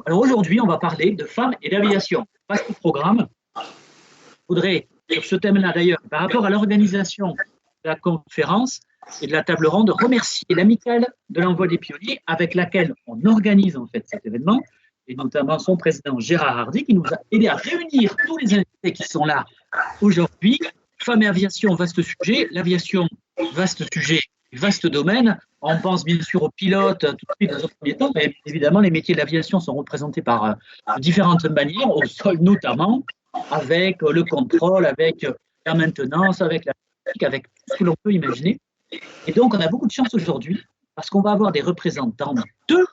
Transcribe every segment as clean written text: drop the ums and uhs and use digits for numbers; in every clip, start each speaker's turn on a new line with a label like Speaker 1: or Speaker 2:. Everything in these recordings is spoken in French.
Speaker 1: Alors aujourd'hui, on va parler de femmes et d'aviation. Vaste programme. Je voudrais, sur ce thème-là d'ailleurs, par rapport à l'organisation de la conférence et de la table ronde, remercier l'amicale de l'envoi des pionniers avec laquelle on organise en fait cet événement, et notamment son président Gérard Hardy qui nous a aidé à réunir tous les invités qui sont là aujourd'hui. Femmes et aviation, vaste sujet. L'aviation, vaste sujet, vaste domaine. On pense bien sûr aux pilotes tout de suite dans un premier temps, mais évidemment les métiers de l'aviation sont représentés par différentes manières, au sol notamment, avec le contrôle, avec la maintenance, avec la technique, avec tout ce que l'on peut imaginer. Et donc on a beaucoup de chance aujourd'hui parce qu'on va avoir des représentants de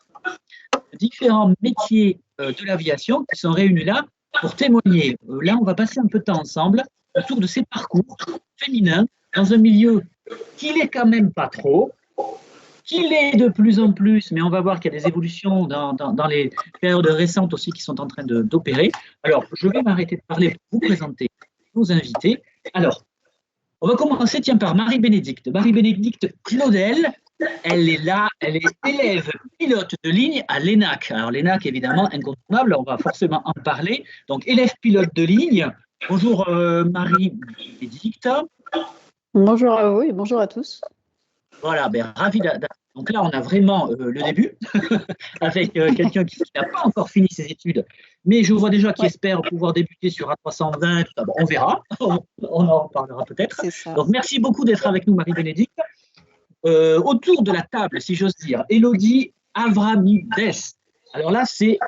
Speaker 1: différents métiers de l'aviation qui sont réunis là pour témoigner. Là, on va passer un peu de temps ensemble autour de ces parcours féminins dans un milieu qui n'est quand même pas trop, qui l'est de plus en plus, mais on va voir qu'il y a des évolutions dans les périodes récentes aussi qui sont en train d'opérer. Alors, je vais m'arrêter de parler pour vous présenter nos invités. Alors, on va commencer par Marie-Bénédicte. Marie-Bénédicte Claudel, elle est là, elle est élève pilote de ligne à l'ENAC. Alors l'ENAC, évidemment, incontournable, on va forcément en parler. Donc, élève pilote de ligne. Bonjour Marie-Bénédicte.
Speaker 2: Bonjour à vous et bonjour à tous.
Speaker 1: Voilà, ravi donc là, on a vraiment le début avec quelqu'un qui n'a pas encore fini ses études, mais je vois déjà qu'il espère pouvoir débuter sur A320. Bon, on verra, on en parlera peut-être. Donc, merci beaucoup d'être avec nous, Marie-Bénédicte. Autour de la table, si j'ose dire, Élodie Avramides. Alors là, c'est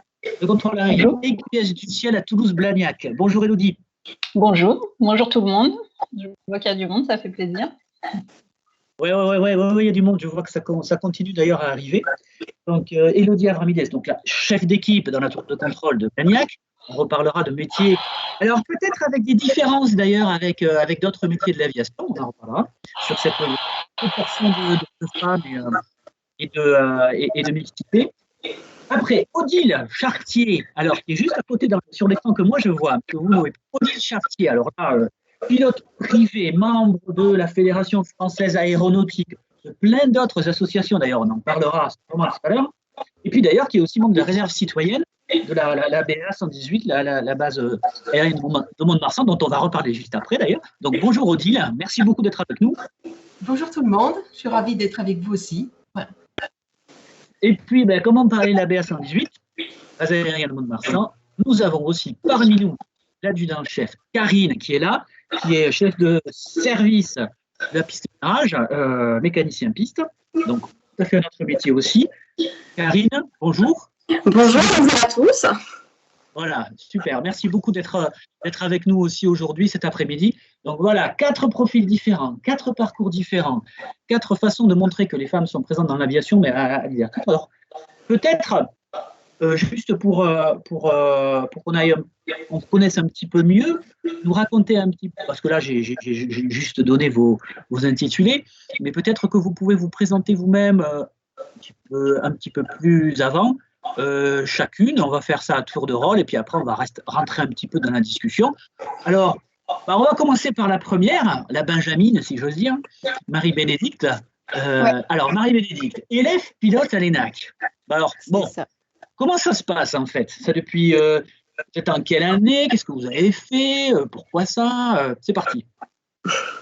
Speaker 1: le contrôle aérien aiguillage du ciel à Toulouse-Blagnac. Bonjour Élodie.
Speaker 3: Bonjour tout le monde. Je vois qu'il y a du monde, ça fait plaisir.
Speaker 1: Oui, il y a du monde. Je vois que ça continue d'ailleurs à arriver. Donc, Élodie Avramides, donc la chef d'équipe dans la tour de contrôle de Blagnac. On reparlera de métiers. Alors, peut-être avec des différences d'ailleurs avec d'autres métiers de l'aviation. On en reparlera sur cette proportion de femmes et de mixité. Après, Odile Chartier, alors qui est juste à côté sur l'écran que moi je vois, que vous voyez. Odile Chartier, alors là, pilote privé, membre de la Fédération française aéronautique, de plein d'autres associations, d'ailleurs on en parlera sûrement tout à l'heure, et puis d'ailleurs qui est aussi membre de la réserve citoyenne de la BA 118, la base aérienne de Mont-de-Marsan, dont on va reparler juste après d'ailleurs. Donc bonjour Odile, merci beaucoup d'être avec nous.
Speaker 4: Bonjour tout le monde, je suis ravie d'être avec vous aussi. Voilà.
Speaker 1: Et puis, comment parler de la BA 118, base aérienne de Mont-de-Marsan, nous avons aussi parmi nous l'adjudant-chef Karine qui est là, qui est chef de service de la piste de garage, mécanicien piste, donc tout à fait un autre métier aussi. Karine, bonjour.
Speaker 5: Bonjour à tous.
Speaker 1: Voilà, super. Merci beaucoup d'être avec nous aussi aujourd'hui, cet après-midi. Donc voilà, 4 profils différents, 4 parcours différents, 4 façons de montrer que les femmes sont présentes dans l'aviation, mais à dire. Alors, peut-être, juste pour qu'on connaisse un petit peu mieux, nous raconter un petit peu, parce que là, j'ai juste donné vos intitulés, mais peut-être que vous pouvez vous présenter vous-même un petit peu plus avant. Chacune, on va faire ça à tour de rôle et puis après on va rentrer un petit peu dans la discussion. Alors, on va commencer par la première, la Benjamine, si j'ose dire, Marie-Bénédicte. Alors, Marie-Bénédicte, élève pilote à l'ENAC. Alors, bon, comment ça se passe en fait? Ça depuis, peut-être en quelle année? Qu'est-ce que vous avez fait? Pourquoi ça? C'est parti.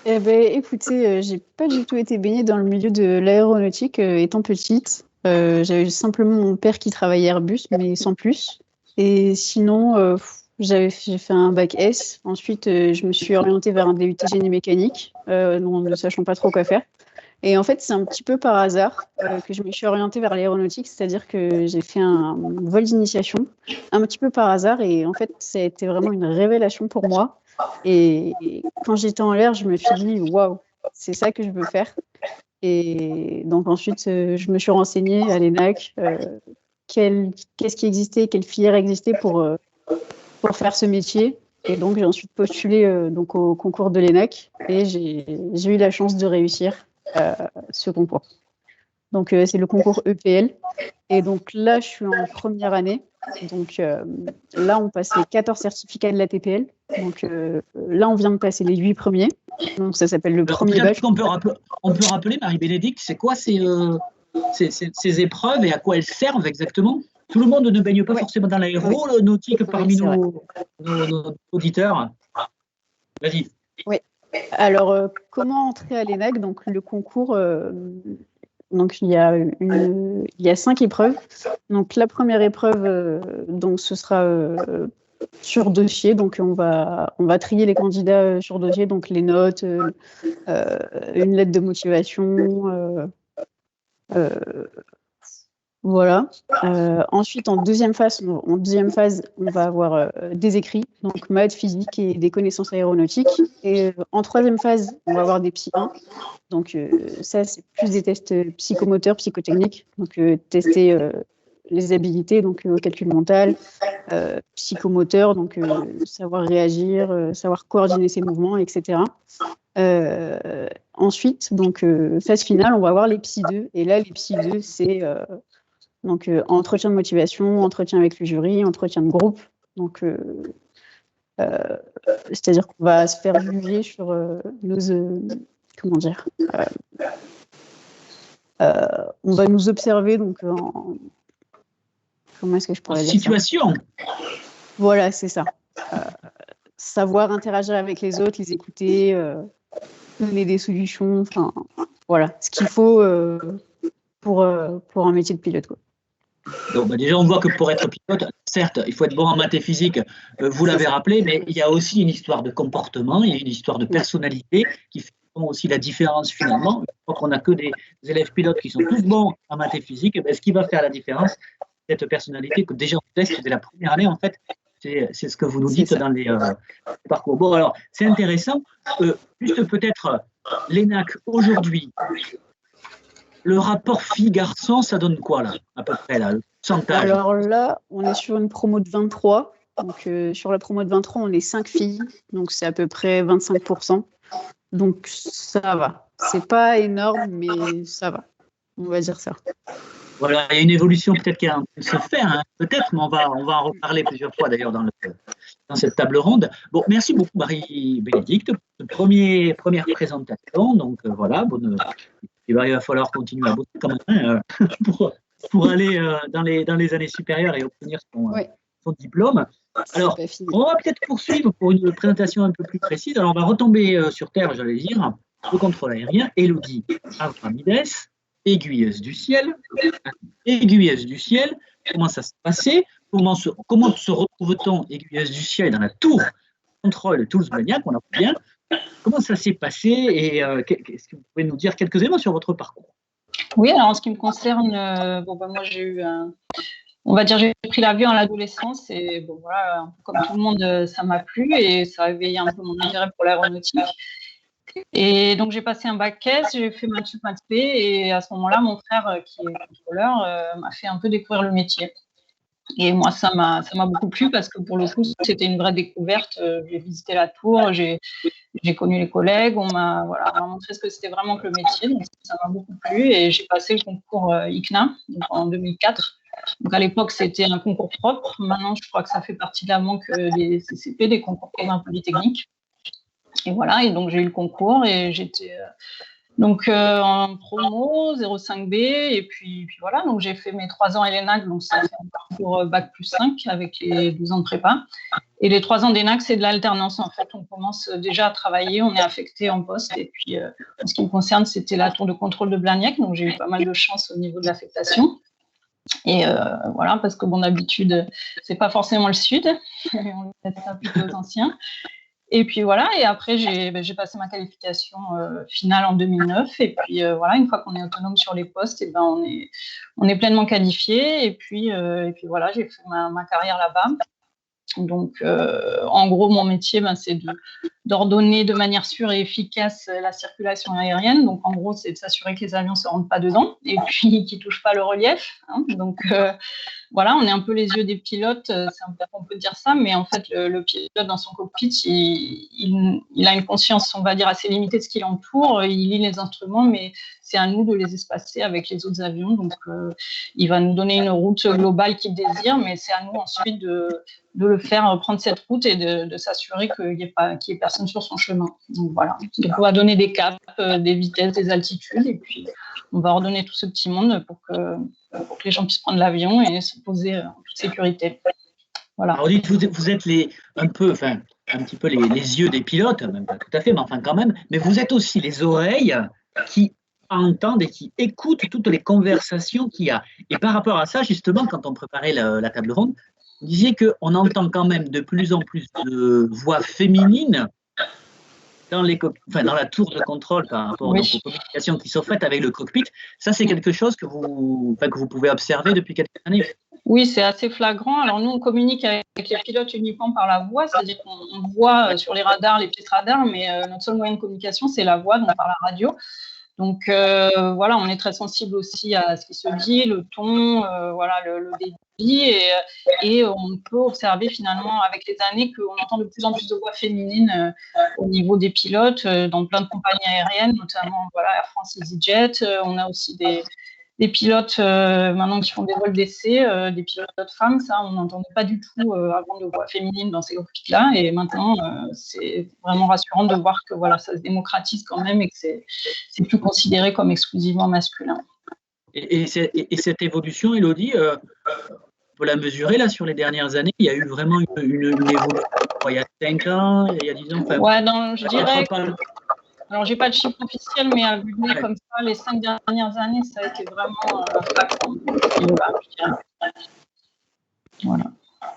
Speaker 2: Écoutez, j'ai pas du tout été baignée dans le milieu de l'aéronautique étant petite. J'avais simplement mon père qui travaillait Airbus, mais sans plus. Et sinon, j'ai fait un bac S. Ensuite, je me suis orientée vers un DUT génie mécanique, ne sachant pas trop quoi faire. Et en fait, c'est un petit peu par hasard que je me suis orientée vers l'aéronautique, c'est-à-dire que j'ai fait un vol d'initiation, un petit peu par hasard. Et en fait, ça a été vraiment une révélation pour moi. Et quand j'étais en l'air, je me suis dit, waouh, c'est ça que je veux faire. Et donc ensuite, je me suis renseignée à l'ENAC, qu'est-ce qui existait, quelle filière existait pour faire ce métier. Et donc, j'ai ensuite postulé donc au concours de l'ENAC et j'ai eu la chance de réussir ce concours. Donc, c'est le concours EPL. Et donc là, je suis en première année. Donc là, on passe les 14 certificats de la TPL. Donc là, on vient de passer les 8 premiers. Donc ça s'appelle le premier batch.
Speaker 1: On peut rappeler, Marie-Bénédicte, c'est quoi ces épreuves et à quoi elles servent exactement? tout le monde ne baigne pas forcément dans l'aéronautique parmi
Speaker 2: c'est vrai.
Speaker 1: nos auditeurs. Vas-y.
Speaker 2: Oui. Alors, comment entrer à l'ENAC? Donc, le concours, donc il y a 5 épreuves. Donc, la première épreuve, donc ce sera sur dossier. Donc, on va trier les candidats sur dossier, donc les notes, une lettre de motivation. Voilà. Ensuite, en deuxième phase, on va avoir des écrits, donc maths, physique et des connaissances aéronautiques. Et en troisième phase, on va avoir des psy 1. Donc ça, c'est plus des tests psychomoteurs, psychotechniques. Donc tester les habilités, donc au calcul mental, psychomoteur, donc savoir réagir, savoir coordonner ses mouvements, etc. Ensuite, donc phase finale, on va avoir les psy 2. Et là, les psy 2, c'est donc, entretien de motivation, entretien avec le jury, entretien de groupe. Donc, c'est-à-dire qu'on va se faire juger sur nos... comment dire on va nous observer, donc, comment est-ce que je pourrais dire ça ?
Speaker 1: Situation.
Speaker 2: Voilà, c'est ça. Savoir interagir avec les autres, les écouter, donner des solutions, enfin, voilà, ce qu'il faut pour un métier de pilote, quoi.
Speaker 1: Donc, déjà, on voit que pour être pilote, certes, il faut être bon en maths et physique, vous l'avez rappelé, mais il y a aussi une histoire de comportement, il y a une histoire de personnalité qui fait aussi la différence finalement. Quand on n'a que des élèves pilotes qui sont tous bons en maths et physique, ce qui va faire la différence, cette personnalité que déjà on teste dès la première année, en fait, c'est ce que vous nous dites dans les parcours. Bon, alors, c'est intéressant. Juste peut-être l'ENAC aujourd'hui. Le rapport fille-garçon, ça donne quoi, là, à peu près, là, le pourcentage?
Speaker 2: Alors là, on est sur une promo de 23. Donc, sur la promo de 23, on est 5 filles. Donc, c'est à peu près 25%. Donc, ça va. C'est pas énorme, mais ça va. On va dire ça.
Speaker 1: Voilà, il y a une évolution peut-être qui est en train de se faire, hein, peut-être, mais on va en reparler plusieurs fois, d'ailleurs, dans cette table ronde. Bon, merci beaucoup, Marie-Bénédicte, pour cette première présentation. Donc, voilà, il va falloir continuer à bosser quand même, hein, pour aller dans les années supérieures et obtenir son diplôme. Alors, on va peut-être poursuivre pour une présentation un peu plus précise. Alors, on va retomber sur terre, j'allais dire, le contrôle aérien. Élodie Avramides, aiguilleuse du ciel. Aiguilleuse du ciel, comment ça s'est passé? Comment se retrouve-t-on aiguilleuse du ciel dans la tour contrôle Toulouse-Blagnac? On a bien. Comment ça s'est passé et est-ce que vous pouvez nous dire quelques éléments sur votre parcours?
Speaker 3: Oui, alors en ce qui me concerne, moi j'ai eu on va dire j'ai pris l'avion à l'adolescence et bon voilà, un peu comme tout le monde, ça m'a plu et ça a éveillé un peu mon intérêt pour l'aéronautique. Et donc j'ai passé un bac S, j'ai fait maths sup, maths P et à ce moment-là, mon frère qui est contrôleur m'a fait un peu découvrir le métier. Et moi, ça m'a beaucoup plu parce que pour le coup, c'était une vraie découverte. J'ai visité la tour, j'ai connu les collègues, on m'a montré ce que c'était vraiment que le métier. Donc ça m'a beaucoup plu et j'ai passé le concours ICNA donc en 2004. Donc à l'époque, c'était un concours propre. Maintenant, je crois que ça fait partie de la banque des CCP, des concours communs polytechniques. Et voilà, et donc j'ai eu le concours et j'étais en promo 05B et puis voilà, donc j'ai fait mes 3 ans l'ENAC, donc ça fait un parcours bac plus 5 avec les 12 ans de prépa. Et les 3 ans d'ENAC, c'est de l'alternance en fait. On commence déjà à travailler, on est affecté en poste et puis en ce qui me concerne, c'était la tour de contrôle de Blagnac, donc j'ai eu pas mal de chance au niveau de l'affectation. Et voilà, parce que d'habitude, c'est pas forcément le sud, on est peut-être plutôt aux anciens. Et puis voilà, et après j'ai passé ma qualification finale en 2009. Et puis voilà, une fois qu'on est autonome sur les postes, on est pleinement qualifié. Et puis voilà, j'ai fait ma carrière là-bas. Donc en gros, mon métier, c'est d'ordonner de manière sûre et efficace la circulation aérienne. Donc en gros, c'est de s'assurer que les avions ne se rentrent pas dedans et puis qu'ils ne touchent pas le relief. Hein. Donc voilà, on est un peu les yeux des pilotes, c'est un peu qu'on peut dire ça, mais en fait, le pilote dans son cockpit, il a une conscience, on va dire, assez limitée de ce qui l'entoure. Il lit les instruments, mais c'est à nous de les espacer avec les autres avions. Donc, il va nous donner une route globale qu'il désire, mais c'est à nous ensuite de le faire prendre cette route et de s'assurer qu'il n'y ait personne sur son chemin. Donc, voilà. Donc, on va donner des caps, des vitesses, des altitudes, et puis on va ordonner tout ce petit monde pour que les gens puissent prendre l'avion et se poser en toute sécurité. Voilà.
Speaker 1: Alors, vous êtes un petit peu les yeux des pilotes, même pas tout à fait, mais enfin quand même, mais vous êtes aussi les oreilles qui entendent et qui écoutent toutes les conversations qu'il y a. Et par rapport à ça, justement, quand on préparait la table ronde, vous disiez qu'on entend quand même de plus en plus de voix féminines dans la tour de contrôle par rapport donc, aux communications qui sont faites avec le cockpit. Ça, c'est quelque chose que vous pouvez observer depuis quelques années.
Speaker 3: Oui, c'est assez flagrant. Alors, nous, on communique avec les pilotes uniquement par la voix, c'est-à-dire qu'on voit sur les radars, les petits radars, mais notre seul moyen de communication, c'est la voix, donc par la radio. Donc, voilà, on est très sensible aussi à ce qui se dit, le ton, le débit, et on peut observer finalement avec les années qu'on entend de plus en plus de voix féminines au niveau des pilotes dans plein de compagnies aériennes, notamment Air France, EasyJet. On a aussi des pilotes maintenant qui font des vols d'essai, des pilotes femmes, ça on n'entendait pas du tout avant de voix féminines dans ces cockpits-là, et maintenant c'est vraiment rassurant de voir que ça se démocratise quand même et que c'est plus considéré comme exclusivement masculin.
Speaker 1: Et cette évolution, Élodie, on peut la mesurer là sur les dernières années. Il y a eu vraiment une évolution. Il y a 5 ans, il y a 10 ans.
Speaker 3: Je dirais. Alors, j'ai pas de chiffre officiel, mais à vue de nez comme ça, les 5 dernières années, ça a été vraiment voilà.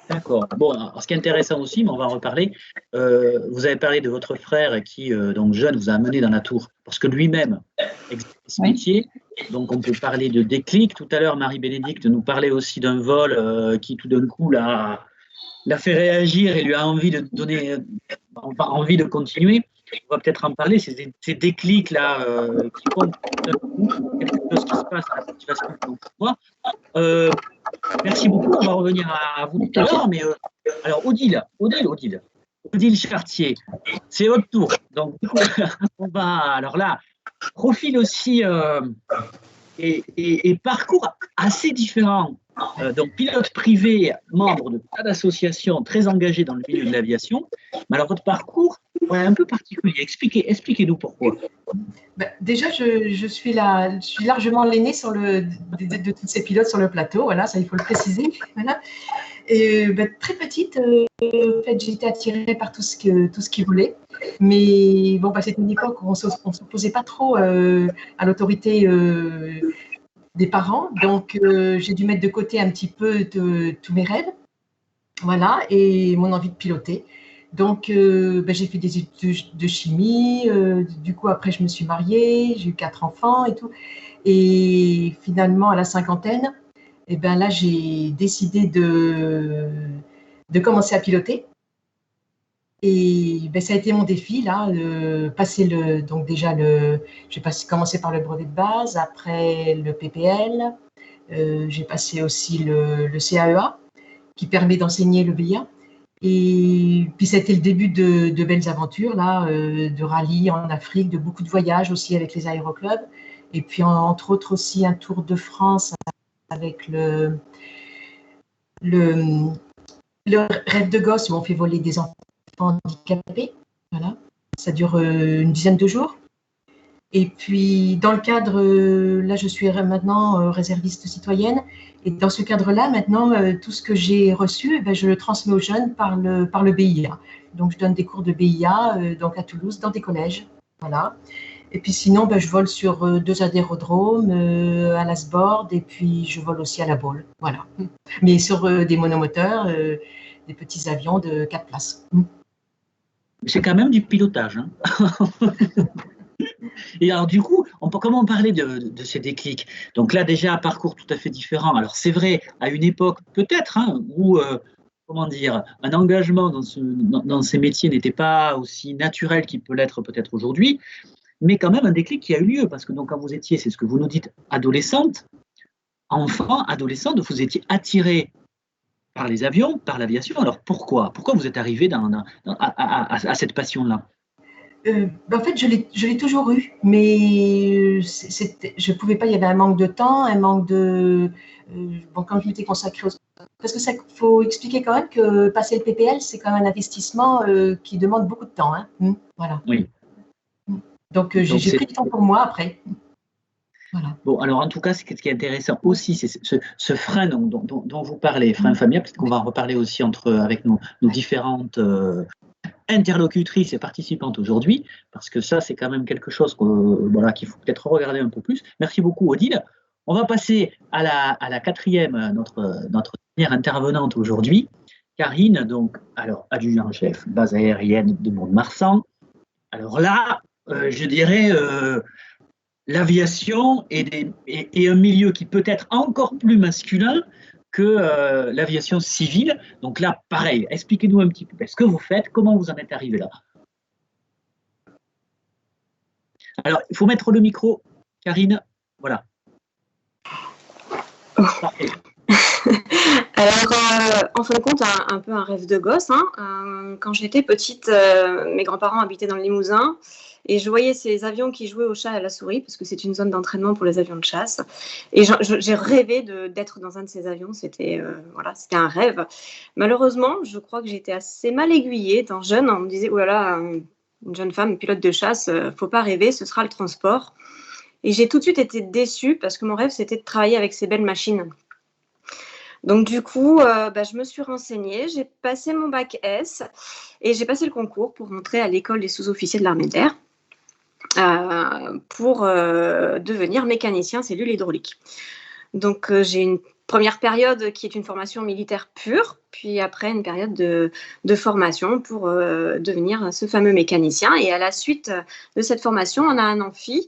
Speaker 1: D'accord. Bon, alors, ce qui est intéressant aussi, mais on va en reparler, vous avez parlé de votre frère qui, donc jeune, vous a amené dans la tour, parce que lui-même exerce ce métier. Donc, on peut parler de déclic. Tout à l'heure, Marie-Bénédicte nous parlait aussi d'un vol qui, tout d'un coup, l'a fait réagir et lui a envie de envie de continuer. On va peut-être en parler, ces déclics-là qui font quelque chose qui se passe à la situation pour moi. Merci beaucoup, on va revenir à vous tout à l'heure. Mais alors, Odile Chartier, c'est votre tour. Donc, du coup, on va, alors là, profil aussi et parcours assez différent. Donc, pilote privé, membre de tas d'associations très engagées dans le milieu de l'aviation. Mais alors, votre parcours est un peu particulier. Expliquez-nous pourquoi.
Speaker 4: Déjà, je suis largement l'aînée de tous ces pilotes sur le plateau. Voilà, ça, il faut le préciser. Voilà. Et très petite, en fait, j'ai été attirée par tout ce qui volait. Mais bon, c'était une époque où on ne s'opposait pas trop à l'autorité des parents. Donc, j'ai dû mettre de côté un petit peu tous mes rêves. Voilà, et mon envie de piloter. Donc, j'ai fait des études de chimie. Du coup, après, je me suis mariée. J'ai eu 4 enfants et tout. Et finalement, à la cinquantaine, là, j'ai décidé de commencer à piloter. Et ça a été mon défi, là, donc déjà, j'ai commencé par le brevet de base, après le PPL, j'ai passé aussi le CAEA, qui permet d'enseigner le BIA. Et puis, ça a été le début de belles aventures, là, de rallye en Afrique, de beaucoup de voyages aussi avec les aéroclubs. Et puis, entre autres aussi, un tour de France avec le rêve de gosse où on fait voler des enfants handicapés. Voilà. Ça dure une dizaine de jours. Et puis, dans le cadre, là, je suis maintenant réserviste citoyenne. Et dans ce cadre-là, maintenant, tout ce que j'ai reçu, je le transmets aux jeunes par le BIA. Donc, je donne des cours de BIA donc à Toulouse, dans des collèges. Voilà. Et puis sinon, je vole sur 2 aérodromes, à l'Asbord, et puis je vole aussi à la Baule. Voilà. Mais sur des monomoteurs, des petits avions de 4 places.
Speaker 1: C'est quand même du pilotage. Hein. Et alors, du coup, comment parler de ces déclics? Donc là, déjà, un parcours tout à fait différent. Alors, c'est vrai, à une époque, peut-être, où, un engagement dans ces métiers n'était pas aussi naturel qu'il peut l'être peut-être aujourd'hui, mais quand même un déclic qui a eu lieu. Parce que donc, quand vous étiez, c'est ce que vous nous dites, adolescente, vous étiez attirée par les avions, par l'aviation. Alors, pourquoi vous êtes arrivée à cette passion-là?
Speaker 4: En fait, je l'ai toujours eu, mais je ne pouvais pas, il y avait un manque de temps, un manque de... bon, quand je m'étais consacrée parce que ça, faut expliquer quand même que passer le PPL, c'est quand même un investissement qui demande beaucoup de temps. Hein. Voilà.
Speaker 1: Oui.
Speaker 4: Donc, j'ai pris du temps pour moi après. Voilà.
Speaker 1: Bon, alors en tout cas, ce qui est intéressant aussi, c'est ce frein dont vous parlez, frein familial, peut-être qu'on va en reparler aussi avec nos différentes interlocutrices et participantes aujourd'hui, parce que ça, c'est quand même quelque chose qu'il faut peut-être regarder un peu plus. Merci beaucoup, Odile. On va passer à la quatrième, notre dernière intervenante aujourd'hui, Karine, donc, alors, adjudant-chef, base aérienne de Mont-de-Marsan. Alors là, je dirais... l'aviation est un milieu qui peut être encore plus masculin que l'aviation civile. Donc là, pareil, expliquez-nous un petit peu ce que vous faites, comment vous en êtes arrivé là. Alors, il faut mettre le micro, Karine. Voilà. Parfait.
Speaker 5: Alors, en fin de compte, un peu un rêve de gosse. Hein. Quand j'étais petite, mes grands-parents habitaient dans le Limousin et je voyais ces avions qui jouaient au chat et à la souris parce que c'est une zone d'entraînement pour les avions de chasse. Et j'ai rêvé d'être dans un de ces avions. C'était un rêve. Malheureusement, je crois que j'étais assez mal aiguillée étant jeune. On me disait, oh là là, une jeune femme, pilote de chasse, faut pas rêver, ce sera le transport. Et j'ai tout de suite été déçue parce que mon rêve, c'était de travailler avec ces belles machines. Donc, du coup, je me suis renseignée, j'ai passé mon bac S et j'ai passé le concours pour rentrer à l'école des sous-officiers de l'armée de l'air pour devenir mécanicien cellule hydraulique. Donc, j'ai une première période qui est une formation militaire pure, puis après une période de formation pour devenir ce fameux mécanicien. Et à la suite de cette formation, on a un amphi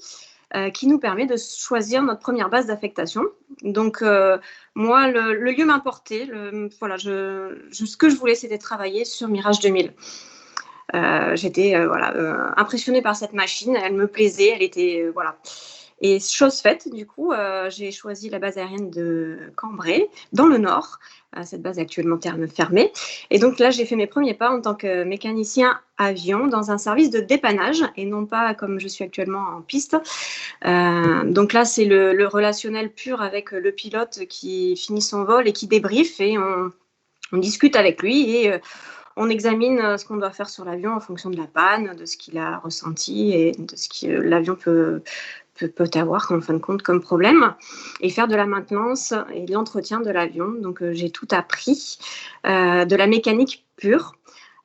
Speaker 5: qui nous permet de choisir notre première base d'affectation. Donc, moi, le lieu m'importait. Ce que je voulais, c'était travailler sur Mirage 2000. J'étais impressionnée par cette machine. Elle me plaisait. Elle était Et chose faite, du coup, j'ai choisi la base aérienne de Cambrai, dans le Nord. Cette base est actuellement fermée. Et donc là, j'ai fait mes premiers pas en tant que mécanicien avion dans un service de dépannage et non pas comme je suis actuellement en piste. Donc là, c'est le relationnel pur avec le pilote qui finit son vol et qui débriefe et on discute avec lui et on examine ce qu'on doit faire sur l'avion en fonction de la panne, de ce qu'il a ressenti et de ce que l'avion peut avoir en fin de compte comme problème et faire de la maintenance et de l'entretien de l'avion. Donc j'ai tout appris, de la mécanique pure.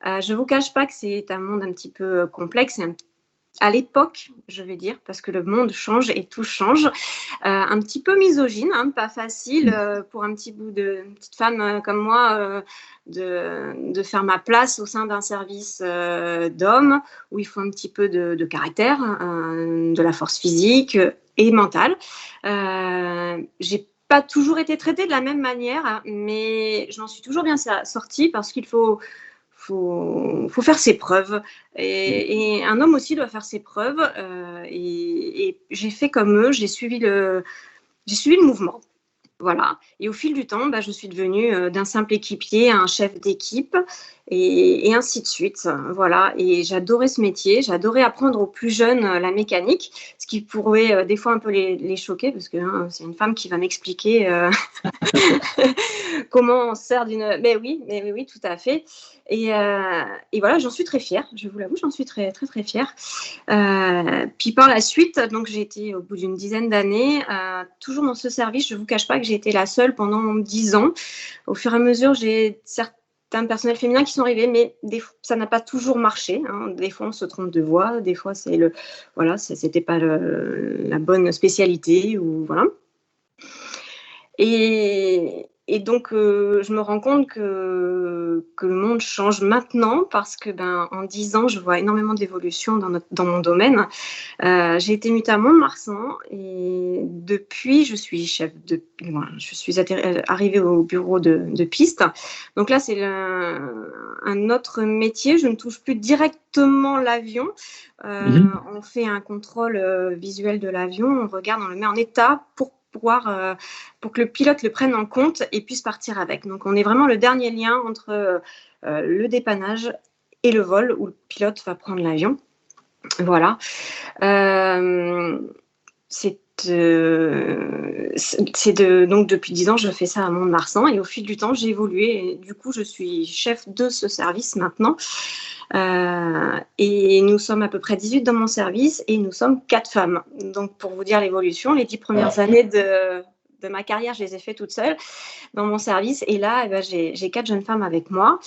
Speaker 5: Je ne vous cache pas que c'est un monde un petit peu complexe à l'époque, je vais dire, parce que le monde change et tout change. Un petit peu misogyne, pas facile pour une petite femme comme moi de faire ma place au sein d'un service d'hommes où il faut un petit peu de caractère, de la force physique et mentale. J'ai pas toujours été traitée de la même manière, mais j'en suis toujours bien sortie parce qu'il faut faire ses preuves et un homme aussi doit faire ses preuves et j'ai fait comme eux, j'ai suivi le mouvement. Voilà. Et au fil du temps, je suis devenue d'un simple équipier à un chef d'équipe et ainsi de suite. Voilà. Et j'adorais ce métier. J'adorais apprendre aux plus jeunes la mécanique, ce qui pourrait des fois un peu les choquer parce que c'est une femme qui va m'expliquer comment on sert d'une... Mais oui, tout à fait. Et voilà, j'en suis très fière. Je vous l'avoue, j'en suis très, très, très fière. Puis par la suite, donc j'ai été au bout d'une dizaine d'années, toujours dans ce service. Je ne vous cache pas que j'ai été la seule pendant 10 ans. Au fur et à mesure, j'ai certains personnels féminins qui sont arrivés, mais ça n'a pas toujours marché. Des fois, on se trompe de voie. Des fois, c'était pas la bonne spécialité ou voilà. Et donc, je me rends compte que le monde change maintenant parce que, en 10 ans, je vois énormément d'évolution dans mon domaine. J'ai été mutée à Mont-de-Marsan et depuis, je suis arrivée au bureau de piste. Donc là, c'est un autre métier. Je ne touche plus directement l'avion. On fait un contrôle visuel de l'avion. On regarde, on le met en état pour que le pilote le prenne en compte et puisse partir avec. Donc, on est vraiment le dernier lien entre le dépannage et le vol où le pilote va prendre l'avion. Voilà. Donc depuis 10 ans, je fais ça à Mont-de-Marsan et au fil du temps, j'ai évolué. Et du coup, je suis chef de ce service maintenant. Et nous sommes à peu près 18 dans mon service et nous sommes 4 femmes. Donc pour vous dire l'évolution, les 10 premières années de ma carrière, je les ai fait toutes seules dans mon service. Et là, j'ai 4 jeunes femmes avec moi.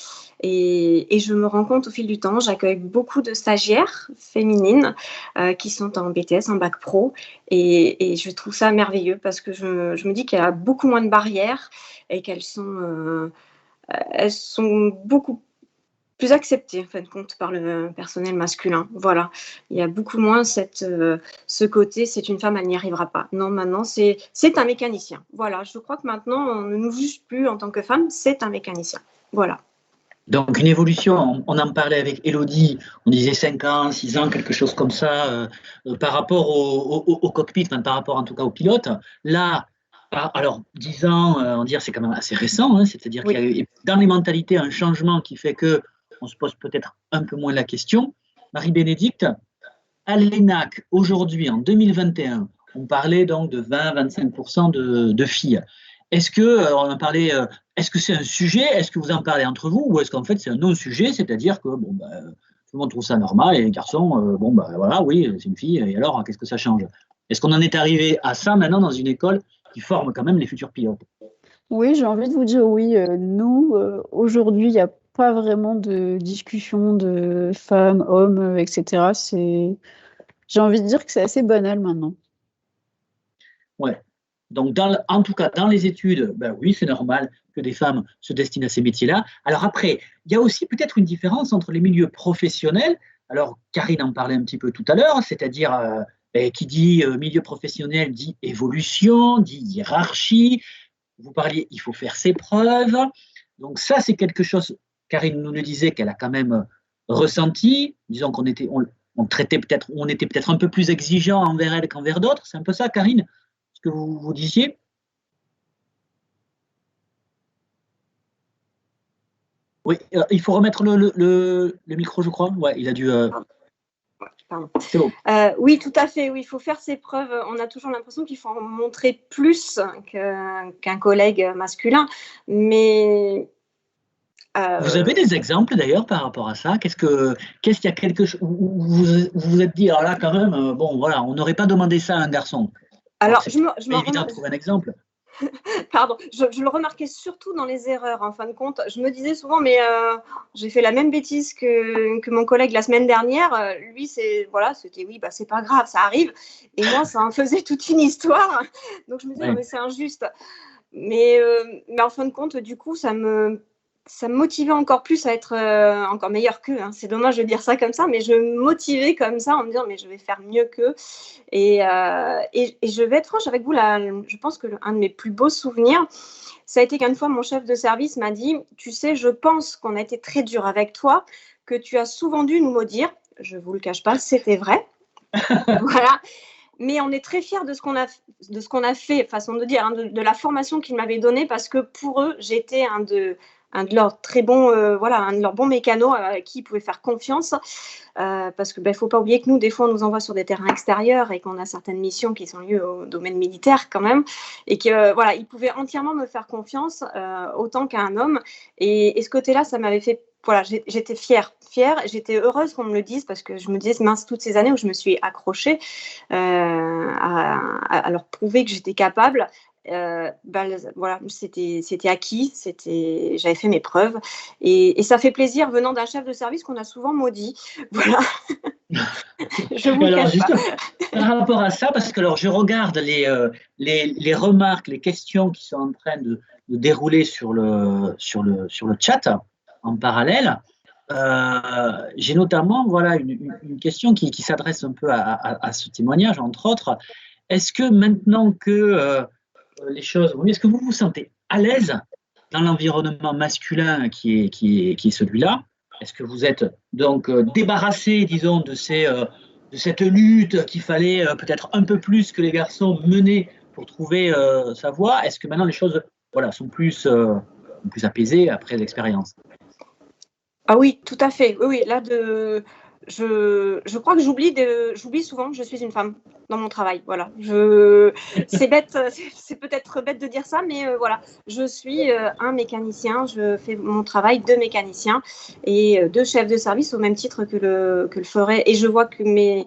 Speaker 5: Et je me rends compte au fil du temps, j'accueille beaucoup de stagiaires féminines qui sont en BTS, en bac pro. Et je trouve ça merveilleux parce que je me dis qu'il y a beaucoup moins de barrières et qu'elles sont beaucoup plus acceptées, en fin de compte, par le personnel masculin. Voilà. Il y a beaucoup moins ce côté, c'est une femme, elle n'y arrivera pas. Non, maintenant, c'est un mécanicien. Voilà. Je crois que maintenant, on ne nous juge plus en tant que femme, c'est un mécanicien. Voilà.
Speaker 1: Donc, une évolution, on en parlait avec Élodie, on disait 5 ans, 6 ans, quelque chose comme ça, par rapport au cockpit, enfin, par rapport en tout cas au pilote. Là, alors 10 ans, on dirait c'est quand même assez récent, hein, c'est-à-dire qu'il y a dans les mentalités un changement qui fait qu'on se pose peut-être un peu moins la question. Marie-Bénédicte, à l'ENAC, aujourd'hui, en 2021, on parlait donc de 20-25% de filles. Est-ce que, on en parlait, est-ce que c'est un sujet? Est-ce que vous en parlez entre vous? Ou est-ce qu'en fait c'est un non-sujet? C'est-à-dire que tout le monde trouve ça normal et les garçons, voilà, oui, c'est une fille, et alors, qu'est-ce que ça change? Est-ce qu'on en est arrivé à ça maintenant dans une école qui forme quand même les futurs pilotes?
Speaker 2: Oui, j'ai envie de vous dire oui. Nous, aujourd'hui, il n'y a pas vraiment de discussion de femmes, hommes, etc. J'ai envie de dire que c'est assez banal maintenant.
Speaker 1: Ouais. Donc, en tout cas, dans les études, oui, c'est normal que des femmes se destinent à ces métiers-là. Alors après, il y a aussi peut-être une différence entre les milieux professionnels. Alors, Karine en parlait un petit peu tout à l'heure, c'est-à-dire qui dit milieu professionnel dit évolution, dit hiérarchie. Vous parliez, il faut faire ses preuves. Donc ça, c'est quelque chose, Karine nous le disait, qu'elle a quand même ressenti. Disons qu'on était, on était peut-être un peu plus exigeant envers elle qu'envers d'autres. C'est un peu ça, Karine, ce que vous disiez? Oui, il faut remettre le micro, je crois. Ouais, il a dû.
Speaker 5: Pardon.
Speaker 1: C'est bon.
Speaker 5: Oui, tout à fait. Oui, il faut faire ses preuves. On a toujours l'impression qu'il faut en montrer plus qu'un collègue masculin. Mais
Speaker 1: vous avez des exemples d'ailleurs par rapport à ça? Qu'est-ce qu'il y a quelque chose où vous vous êtes dit, alors là, quand même, bon, voilà, on n'aurait pas demandé ça à un garçon.
Speaker 5: Alors,
Speaker 1: c'est évident de trouver un exemple.
Speaker 5: Pardon, je le remarquais surtout dans les erreurs, en fin de compte. Je me disais souvent, mais j'ai fait la même bêtise que mon collègue la semaine dernière. Lui, c'était oui, c'est pas grave, ça arrive. Et moi, ça en faisait toute une histoire. Donc, je me disais, non, mais c'est injuste. Mais en fin de compte, du coup, ça me motivait encore plus à être encore meilleure qu'eux. Hein. C'est dommage de dire ça comme ça, mais je me motivais comme ça en me disant, mais je vais faire mieux qu'eux. Et je vais être franche avec vous, là, je pense que un de mes plus beaux souvenirs, ça a été qu'une fois, mon chef de service m'a dit, tu sais, je pense qu'on a été très dur avec toi, que tu as souvent dû nous maudire. Je ne vous le cache pas, c'était vrai. Voilà. Mais on est très fiers de ce qu'on a fait, façon de dire, hein, de la formation qu'ils m'avaient donnée, parce que pour eux, j'étais un de leurs très bons, un de leurs bons mécanos à qui ils pouvaient faire confiance. Parce que faut pas oublier que nous, des fois, on nous envoie sur des terrains extérieurs et qu'on a certaines missions qui sont liées au domaine militaire quand même, et que ils pouvaient entièrement me faire confiance autant qu'à un homme. Et ce côté-là, ça m'avait fait. Voilà, j'étais fière, j'étais heureuse qu'on me le dise parce que je me disais, mince, toutes ces années où je me suis accrochée à leur prouver que j'étais capable. C'était acquis, j'avais fait mes preuves et ça fait plaisir venant d'un chef de service qu'on a souvent maudit. Voilà. Je vous
Speaker 1: alors,
Speaker 5: cache pas.
Speaker 1: Par rapport à ça, parce que alors je regarde les remarques, les questions qui sont en train de dérouler sur le chat en parallèle. J'ai notamment une question qui s'adresse un peu à ce témoignage, entre autres. Est-ce que maintenant que les choses, est-ce que vous vous sentez à l'aise dans l'environnement masculin qui est celui-là? Est-ce que vous êtes donc débarrassé, disons, de cette lutte qu'il fallait peut-être un peu plus que les garçons mener pour trouver sa voie? Est-ce que maintenant les choses sont plus apaisées après l'expérience?
Speaker 5: Ah oui, tout à fait. Oui, là, je crois que j'oublie souvent que je suis une femme dans mon travail. Voilà. C'est bête, c'est peut-être bête de dire ça, mais voilà. Je suis un mécanicien, je fais mon travail de mécanicien et de chef de service au même titre que le ferait. Et je vois que mes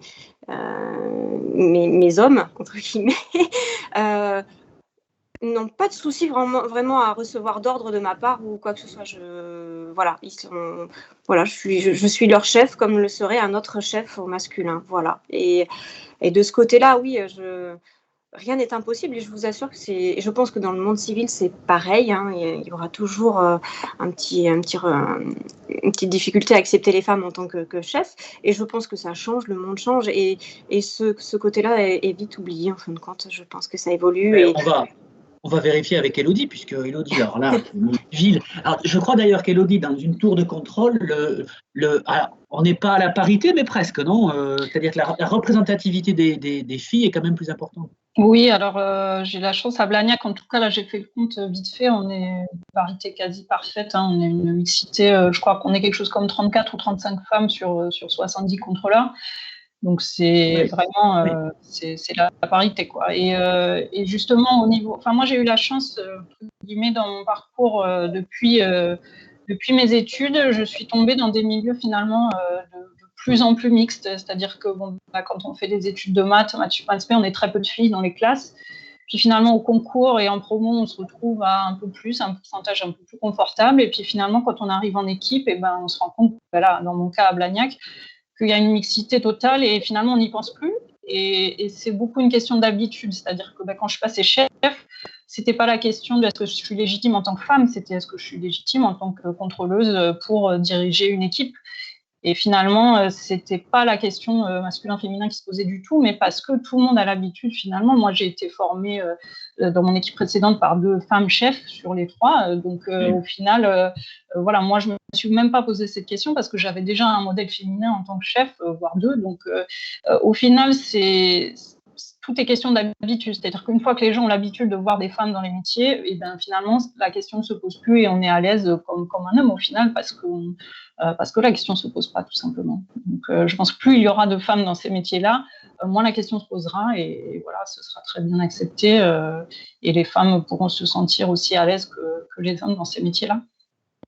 Speaker 5: hommes, entre guillemets, n'ont pas de souci vraiment à recevoir d'ordre de ma part ou quoi que ce soit. Voilà, je suis leur chef comme le serait un autre chef au masculin. Voilà. Et de ce côté-là, oui, rien n'est impossible et je vous assure que je pense que dans le monde civil, c'est pareil. Hein, il y aura toujours une petite difficulté à accepter les femmes en tant que chef. Et je pense que ça change, le monde change. Et ce côté-là est vite oublié, en fin de compte. Je pense que ça évolue. Et
Speaker 1: on va vérifier avec Élodie, puisque Élodie, alors là, Gilles. Alors, je crois d'ailleurs qu'Élodie, dans une tour de contrôle, alors, on n'est pas à la parité, mais presque, non c'est-à-dire que la représentativité des filles est quand même plus importante.
Speaker 3: Oui, alors j'ai la chance à Blagnac, en tout cas, là j'ai fait le compte vite fait, on est une parité quasi parfaite, hein, on est une mixité, je crois qu'on est quelque chose comme 34 ou 35 femmes sur 70 contrôleurs. Donc c'est vraiment c'est la parité quoi. Et justement au niveau, enfin moi j'ai eu la chance entre guillemets dans mon parcours depuis mes études, je suis tombée dans des milieux finalement de plus en plus mixtes. C'est-à-dire que quand on fait des études de maths, on est très peu de filles dans les classes. Puis finalement au concours et en promo, on se retrouve à un pourcentage un peu plus confortable. Et puis finalement quand on arrive en équipe, on se rend compte, là dans mon cas à Blagnac, qu'il y a une mixité totale et finalement on n'y pense plus. Et c'est beaucoup une question d'habitude, c'est-à-dire que quand je suis passée chef, c'était pas la question de est-ce que je suis légitime en tant que femme, c'était est-ce que je suis légitime en tant que contrôleuse pour diriger une équipe. Et finalement, c'était pas la question masculin-féminin qui se posait du tout, mais parce que tout le monde a l'habitude finalement. Moi, j'ai été formée dans mon équipe précédente par 2 femmes chefs sur les 3. Au final, voilà, moi, je me suis même pas posé cette question parce que j'avais déjà un modèle féminin en tant que chef, voire 2. Donc, au final, tout est question d'habitude. C'est-à-dire qu'une fois que les gens ont l'habitude de voir des femmes dans les métiers, et finalement, la question ne se pose plus et on est à l'aise comme un homme au final parce que la question ne se pose pas tout simplement. Donc, je pense que plus il y aura de femmes dans ces métiers-là, moins la question se posera et voilà, ce sera très bien accepté et les femmes pourront se sentir aussi à l'aise que les hommes dans ces métiers-là.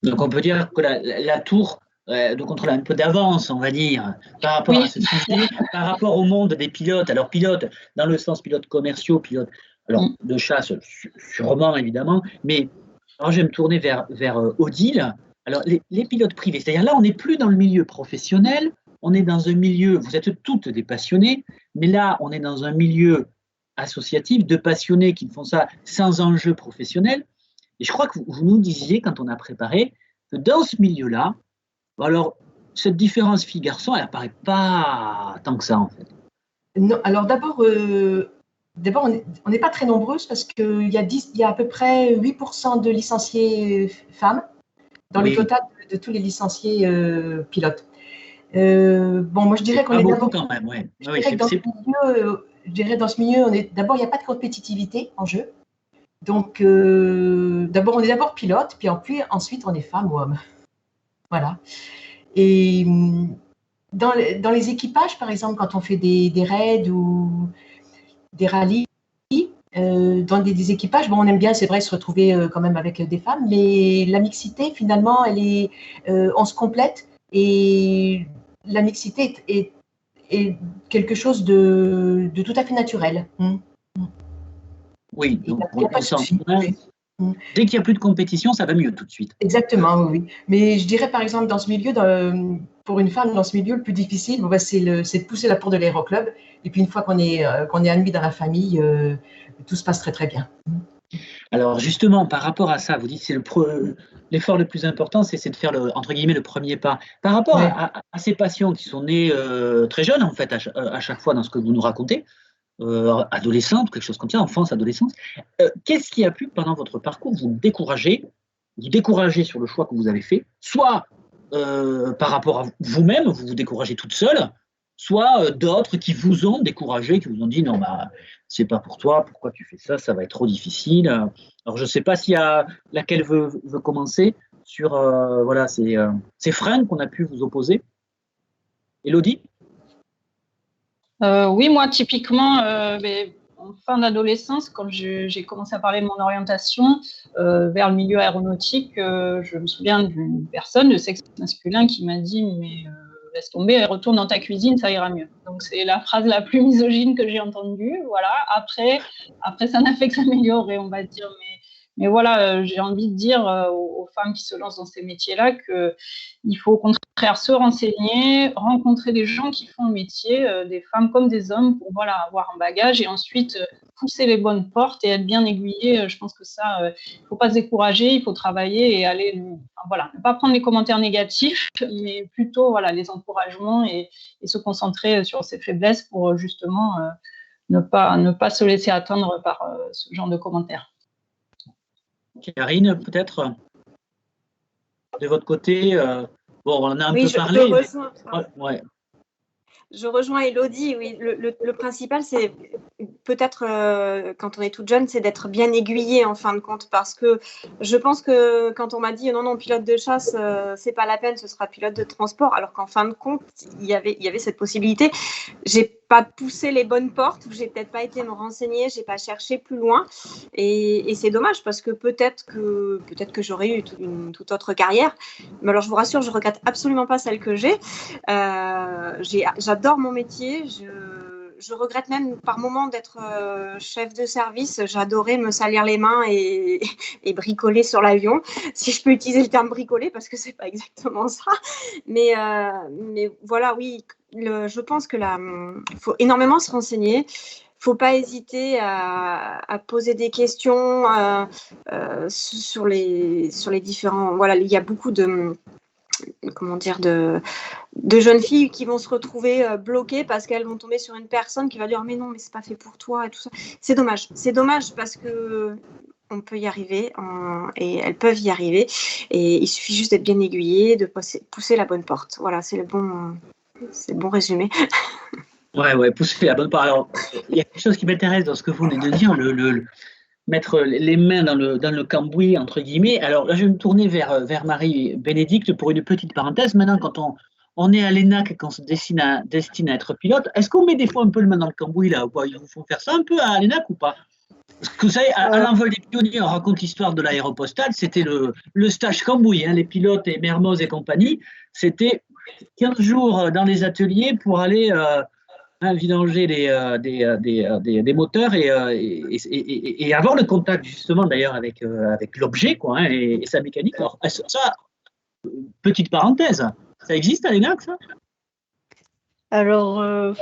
Speaker 1: Donc on peut dire que la tour de contrôle a un peu d'avance, on va dire, par rapport à ce sujet, par rapport au monde des pilotes. Alors pilotes, dans le sens pilotes commerciaux, pilotes de chasse, sûrement évidemment, mais alors je vais me tourner vers Odile. Alors les pilotes privés, c'est-à-dire là on n'est plus dans le milieu professionnel, on est dans un milieu, vous êtes toutes des passionnées, mais là on est dans un milieu associatif de passionnés qui font ça sans enjeu professionnel. Et je crois que vous nous disiez, quand on a préparé, que dans ce milieu-là, alors, cette différence filles-garçons, elle n'apparaît pas tant que ça, en fait.
Speaker 4: Non, alors d'abord on n'est pas très nombreuses parce qu'il y a à peu près 8% de licenciés femmes dans le total de tous les licenciés pilotes. Moi, je dirais qu'on est d'abord
Speaker 1: quand même, ouais.
Speaker 4: Je dirais dans ce milieu, d'abord, il n'y a pas de compétitivité en jeu. Donc, d'abord, on est d'abord pilote, puis ensuite, on est femme ou homme. Voilà. Et dans les équipages, par exemple, quand on fait des raids ou des rallyes, dans des équipages, on aime bien, c'est vrai, se retrouver quand même avec des femmes, mais la mixité, finalement, on se complète et la mixité est quelque chose de tout à fait naturel.
Speaker 1: Oui, donc on sent. Dès qu'il n'y a plus de compétition, ça va mieux tout de suite.
Speaker 4: Exactement, oui. Mais je dirais par exemple dans ce milieu, pour une femme dans ce milieu, le plus difficile, c'est de pousser la porte de l'aéroclub. Et puis une fois qu'on est admis dans la famille, tout se passe très très bien.
Speaker 1: Alors justement, par rapport à ça, vous dites que l'effort le plus important, c'est de faire entre guillemets le premier pas. Par rapport à ces passions qui sont nées très jeunes en fait à chaque fois dans ce que vous nous racontez. Adolescente, quelque chose comme ça, enfance, adolescence. Qu'est-ce qui a pu, pendant votre parcours, vous décourager sur le choix que vous avez fait, soit par rapport à vous-même, vous vous découragez toute seule, soit d'autres qui vous ont découragé, qui vous ont dit non, c'est pas pour toi, pourquoi tu fais ça, ça va être trop difficile. Alors je ne sais pas s'il y a laquelle veut commencer sur ces freins qu'on a pu vous opposer. Élodie?
Speaker 3: Oui, moi, typiquement, en fin d'adolescence, quand j'ai commencé à parler de mon orientation vers le milieu aéronautique, je me souviens d'une personne de sexe masculin qui m'a dit « mais laisse tomber, retourne dans ta cuisine, ça ira mieux ». Donc, c'est la phrase la plus misogyne que j'ai entendue. Voilà. Après, ça n'a fait que s'améliorer, on va dire. Mais voilà, j'ai envie de dire aux femmes qui se lancent dans ces métiers-là qu'il faut au contraire se renseigner, rencontrer des gens qui font le métier, des femmes comme des hommes, pour avoir un bagage et ensuite pousser les bonnes portes et être bien aiguillé. Je pense que ça, il ne faut pas se décourager, il faut travailler et aller, ne pas prendre les commentaires négatifs, mais plutôt les encouragements et se concentrer sur ses faiblesses pour justement ne pas se laisser atteindre par ce genre de commentaires.
Speaker 1: Karine, peut-être de votre côté, on en a un peu parlé.
Speaker 5: Je rejoins Élodie, oui. Le principal, c'est peut-être, quand on est toute jeune, c'est d'être bien aiguillée en fin de compte, parce que je pense que quand on m'a dit non, pilote de chasse, c'est pas la peine, ce sera pilote de transport, alors qu'en fin de compte, il y avait cette possibilité. J'ai pas poussé les bonnes portes, j'ai peut-être pas été me renseigner, j'ai pas cherché plus loin, et c'est dommage, parce que peut-être que j'aurais eu une toute autre carrière. Mais alors, je vous rassure, je regrette absolument pas celle que j'ai. J'adore mon métier. Je regrette même par moments d'être chef de service. J'adorais me salir les mains et bricoler sur l'avion, si je peux utiliser le terme bricoler, parce que c'est pas exactement ça. Mais voilà, oui, je pense que faut énormément se renseigner. Faut pas hésiter à poser des questions sur les différents. Voilà, il y a beaucoup de jeunes filles qui vont se retrouver bloquées parce qu'elles vont tomber sur une personne qui va dire mais non, mais c'est pas fait pour toi et tout ça. C'est dommage parce que on peut y arriver et elles peuvent y arriver, et il suffit juste d'être bien aiguillé, de pousser la bonne porte. Voilà, c'est le bon résumé.
Speaker 1: Ouais, pousser la bonne porte. Alors, il y a quelque chose qui m'intéresse dans ce que vous venez de dire, mettre les mains dans le cambouis, entre guillemets. Alors là, je vais me tourner vers Marie-Bénédicte pour une petite parenthèse. Maintenant, quand on est à l'ENAC et qu'on se destine à être pilote, est-ce qu'on met des fois un peu le main dans le cambouis là ou pas? Ils vous font faire ça un peu à l'ENAC ou pas? Parce que vous savez, à l'envol des pionniers, on raconte l'histoire de l'aéropostale, c'était le stage cambouis, les pilotes et Mermoz et compagnie, c'était 15 jours dans les ateliers pour aller vidanger des moteurs et avoir le contact justement d'ailleurs avec l'objet et sa mécanique. Alors, ça, petite parenthèse, ça existe à l'ENAC, ça?
Speaker 2: Alors,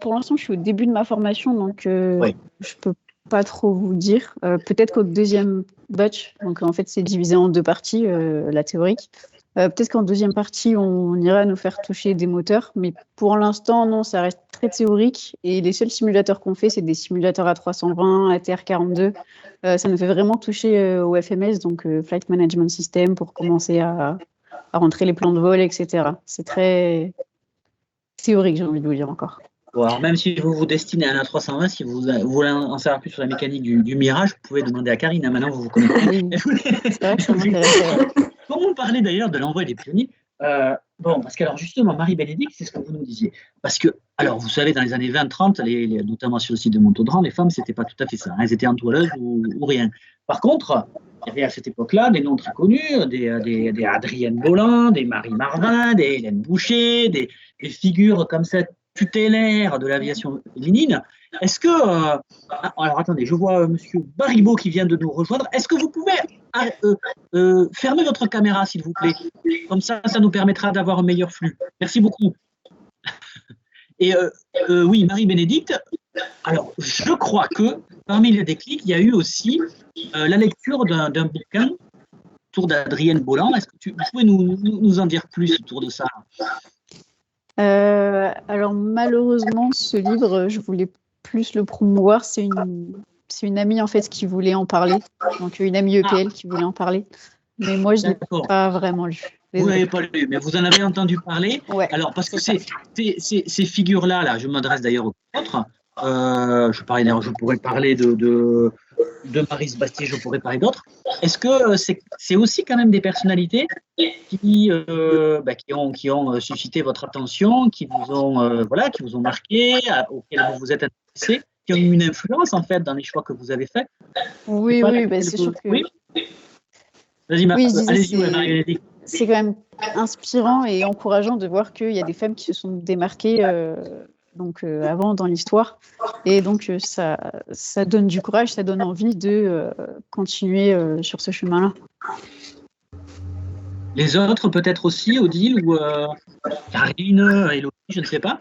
Speaker 2: pour l'instant, je suis au début de ma formation, donc je peux pas trop vous dire. Peut-être qu'au deuxième batch, donc en fait c'est divisé en deux parties, la théorique. Peut-être qu'en deuxième partie, on ira nous faire toucher des moteurs, mais pour l'instant, non, ça reste très théorique. Et les seuls simulateurs qu'on fait, c'est des simulateurs A320, ATR42. Ça nous fait vraiment toucher au FMS, donc Flight Management System, pour commencer à rentrer les plans de vol, etc. C'est très théorique, j'ai envie de vous dire encore.
Speaker 1: Bon, alors même si vous vous destinez à un A320, si vous voulez en savoir plus sur la mécanique du Mirage, vous pouvez demander à Karine. Maintenant, vous connaissez.
Speaker 2: Oui. C'est vrai que ça m'intéresse.
Speaker 1: Comment parler d'ailleurs de l'envoi des pionniers? Parce que alors justement, Marie-Bénédicte, c'est ce que vous nous disiez. Parce que, alors vous savez, dans les années 20-30, notamment sur le site de Montaudran, les femmes, c'était pas tout à fait ça. Elles étaient entoileuses ou rien. Par contre, il y avait à cette époque-là des noms très connus, des Adrienne Bolland, des Marie Marvin, des Hélène Boucher, des figures comme ça tutélaire de l'aviation féminine. Est-ce que... alors attendez, je vois monsieur Baribeau qui vient de nous rejoindre. Est-ce que vous pouvez fermer votre caméra, s'il vous plaît? Comme ça nous permettra d'avoir un meilleur flux. Merci beaucoup. Et oui, Marie-Bénédicte, alors je crois que parmi les déclics, il y a eu aussi la lecture d'un bouquin autour d'Adrienne Bolland. Est-ce que vous pouvez nous en dire plus autour de ça?
Speaker 2: Alors malheureusement, ce livre, je voulais plus le promouvoir. C'est une amie en fait qui voulait en parler, donc une amie EPL qui voulait en parler. Mais moi, je n'ai pas vraiment lu.
Speaker 1: Vous n'avez pas lu, mais vous en avez entendu parler.
Speaker 2: Ouais.
Speaker 1: Alors parce que ces figures-là, je m'adresse d'ailleurs aux autres. Je pourrais parler de de Maryse Bastier, je pourrais parler d'autres. Est-ce que c'est aussi quand même des personnalités qui ont suscité votre attention, qui vous ont marqué, auxquelles vous vous êtes intéressé, qui ont eu une influence en fait dans les choix que vous avez faits?
Speaker 2: Oui, c'est sûr que.
Speaker 1: Oui. Vas-y, allez-y, Marie-Lélie.
Speaker 2: C'est quand même inspirant et encourageant de voir qu'il y a des femmes qui se sont démarquées avant dans l'histoire. Et donc, ça donne du courage, ça donne envie de continuer sur ce chemin-là.
Speaker 1: Les autres, peut-être aussi, Odile ou Karine, Élodie, je ne sais pas.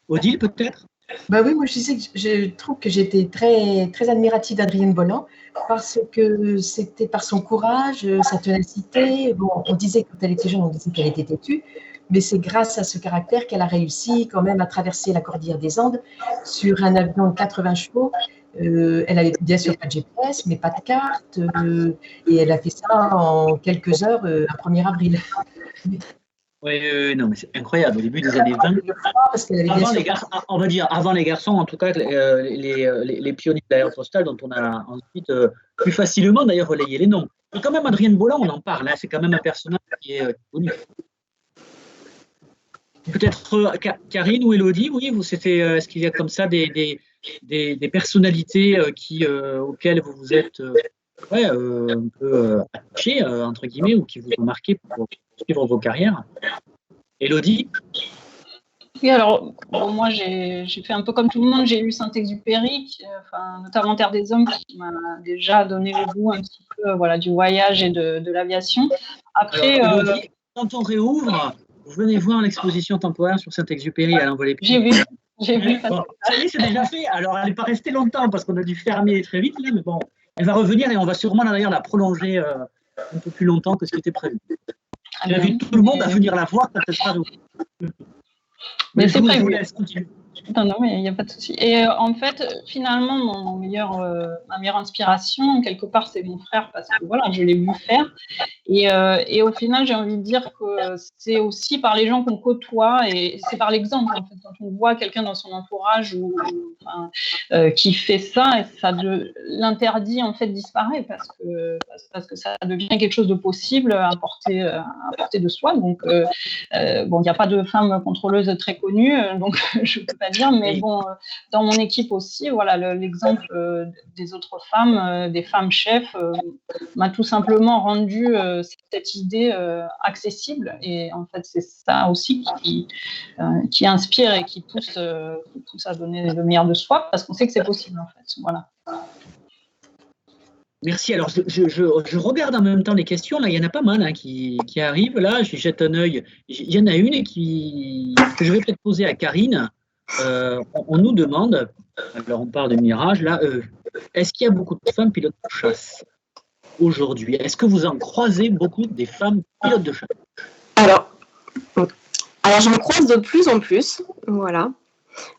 Speaker 1: Odile, peut-être?
Speaker 4: Bah oui, moi je trouve que j'étais très, très admirative d'Adrienne Bolland parce que c'était par son courage, sa ténacité. Bon, on disait quand elle était jeune, on disait qu'elle était têtue, mais c'est grâce à ce caractère qu'elle a réussi quand même à traverser la cordillère des Andes sur un avion de 80 chevaux. Elle avait bien sûr pas de GPS, mais pas de carte, et elle a fait ça en quelques heures, un 1er avril.
Speaker 1: Oui, non, mais c'est incroyable. Au début des années 20, avant les garçons, en tout cas, les pionniers de l'aéropostale, dont on a ensuite plus facilement d'ailleurs relayé les noms. Mais quand même, Adrienne Bolland, on en parle, hein, c'est quand même un personnage qui est connu. Peut-être Karine ou Élodie, oui, est-ce qu'il y a comme ça des personnalités auxquelles vous vous êtes un peu attachés, entre guillemets, ou qui vous ont marqué pour suivre vos carrières? Élodie?
Speaker 3: Oui, alors, moi, j'ai fait un peu comme tout le monde, j'ai lu Saint-Exupéry, notamment Terre des Hommes, qui m'a déjà donné le goût un petit peu du voyage et de l'aviation. Après,
Speaker 1: Élodie, quand on réouvre, vous venez voir l'exposition temporaire sur Saint-Exupéry à l'envolée.
Speaker 3: J'ai vu.
Speaker 1: Bon, ça y est, c'est déjà fait. Alors, elle n'est pas restée longtemps parce qu'on a dû fermer très vite, là, mais bon, elle va revenir et on va sûrement d'ailleurs la prolonger un peu plus longtemps que ce qui était prévu. J'invite tout le monde à venir la voir quand elle sera réouverte.
Speaker 3: Mais c'est prévu.
Speaker 1: Je vous laisse continuer.
Speaker 3: Non, mais il n'y a pas de souci. Et en fait, finalement, ma meilleure inspiration, quelque part, c'est mon frère, parce que voilà, je l'ai vu faire. Et au final, j'ai envie de dire que c'est aussi par les gens qu'on côtoie, et c'est par l'exemple, en fait, quand on voit quelqu'un dans son entourage qui fait ça, l'interdit, en fait, disparaît, parce que ça devient quelque chose de possible à portée de soi. Donc, il n'y a pas de femme contrôleuse très connue, donc je ne peux pas dire, mais bon, dans mon équipe aussi, voilà, l'exemple des autres femmes, des femmes chefs, m'a tout simplement rendu cette idée accessible, et en fait c'est ça aussi qui inspire et qui pousse à donner le meilleur de soi, parce qu'on sait que c'est possible en fait. Voilà.
Speaker 1: Merci. Alors, je regarde en même temps les questions. Là, il y en a pas mal qui arrivent. Là, je jette un œil. Il y en a une que je vais peut-être poser à Karine. On nous demande, alors on parle de Mirage, là, est-ce qu'il y a beaucoup de femmes pilotes de chasse aujourd'hui? Est-ce que vous en croisez beaucoup des femmes pilotes de chasse?
Speaker 5: Alors j'en croise de plus en plus, voilà.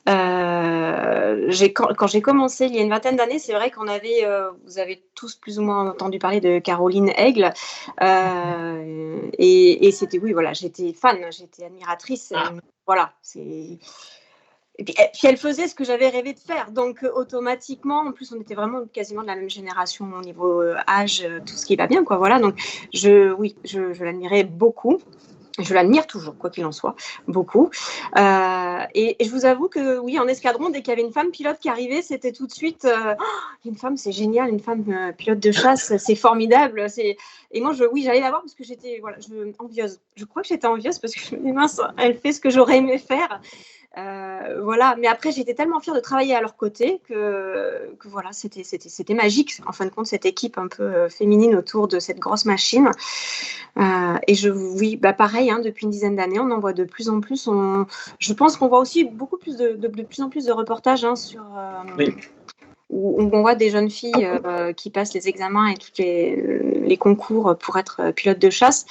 Speaker 5: Quand j'ai commencé il y a une vingtaine d'années, c'est vrai qu'on avait, vous avez tous plus ou moins entendu parler de Caroline Aigle, et c'était, oui, voilà, j'étais fan, j'étais admiratrice, voilà, c'est... Et puis elle faisait ce que j'avais rêvé de faire, donc automatiquement, en plus on était vraiment quasiment de la même génération au niveau âge, tout ce qui va bien, quoi, voilà, donc je l'admirais beaucoup. Je l'admire toujours, quoi qu'il en soit, beaucoup. Et je vous avoue que, oui, en escadron, dès qu'il y avait une femme pilote qui arrivait, c'était tout de suite une femme, c'est génial, une femme pilote de chasse, c'est formidable. Et moi, j'allais la voir parce que j'étais envieuse. Je crois que j'étais envieuse parce que je me dis, mince, elle fait ce que j'aurais aimé faire. Voilà, mais après j'étais tellement fière de travailler à leur côté que voilà, c'était magique en fin de compte, cette équipe un peu féminine autour de cette grosse machine. Et pareil, hein, depuis une dizaine d'années, on en voit de plus en plus. Je pense qu'on voit aussi beaucoup plus de plus en plus de reportages sur où on voit des jeunes filles qui passent les examens et tous les concours pour être pilote de chasse.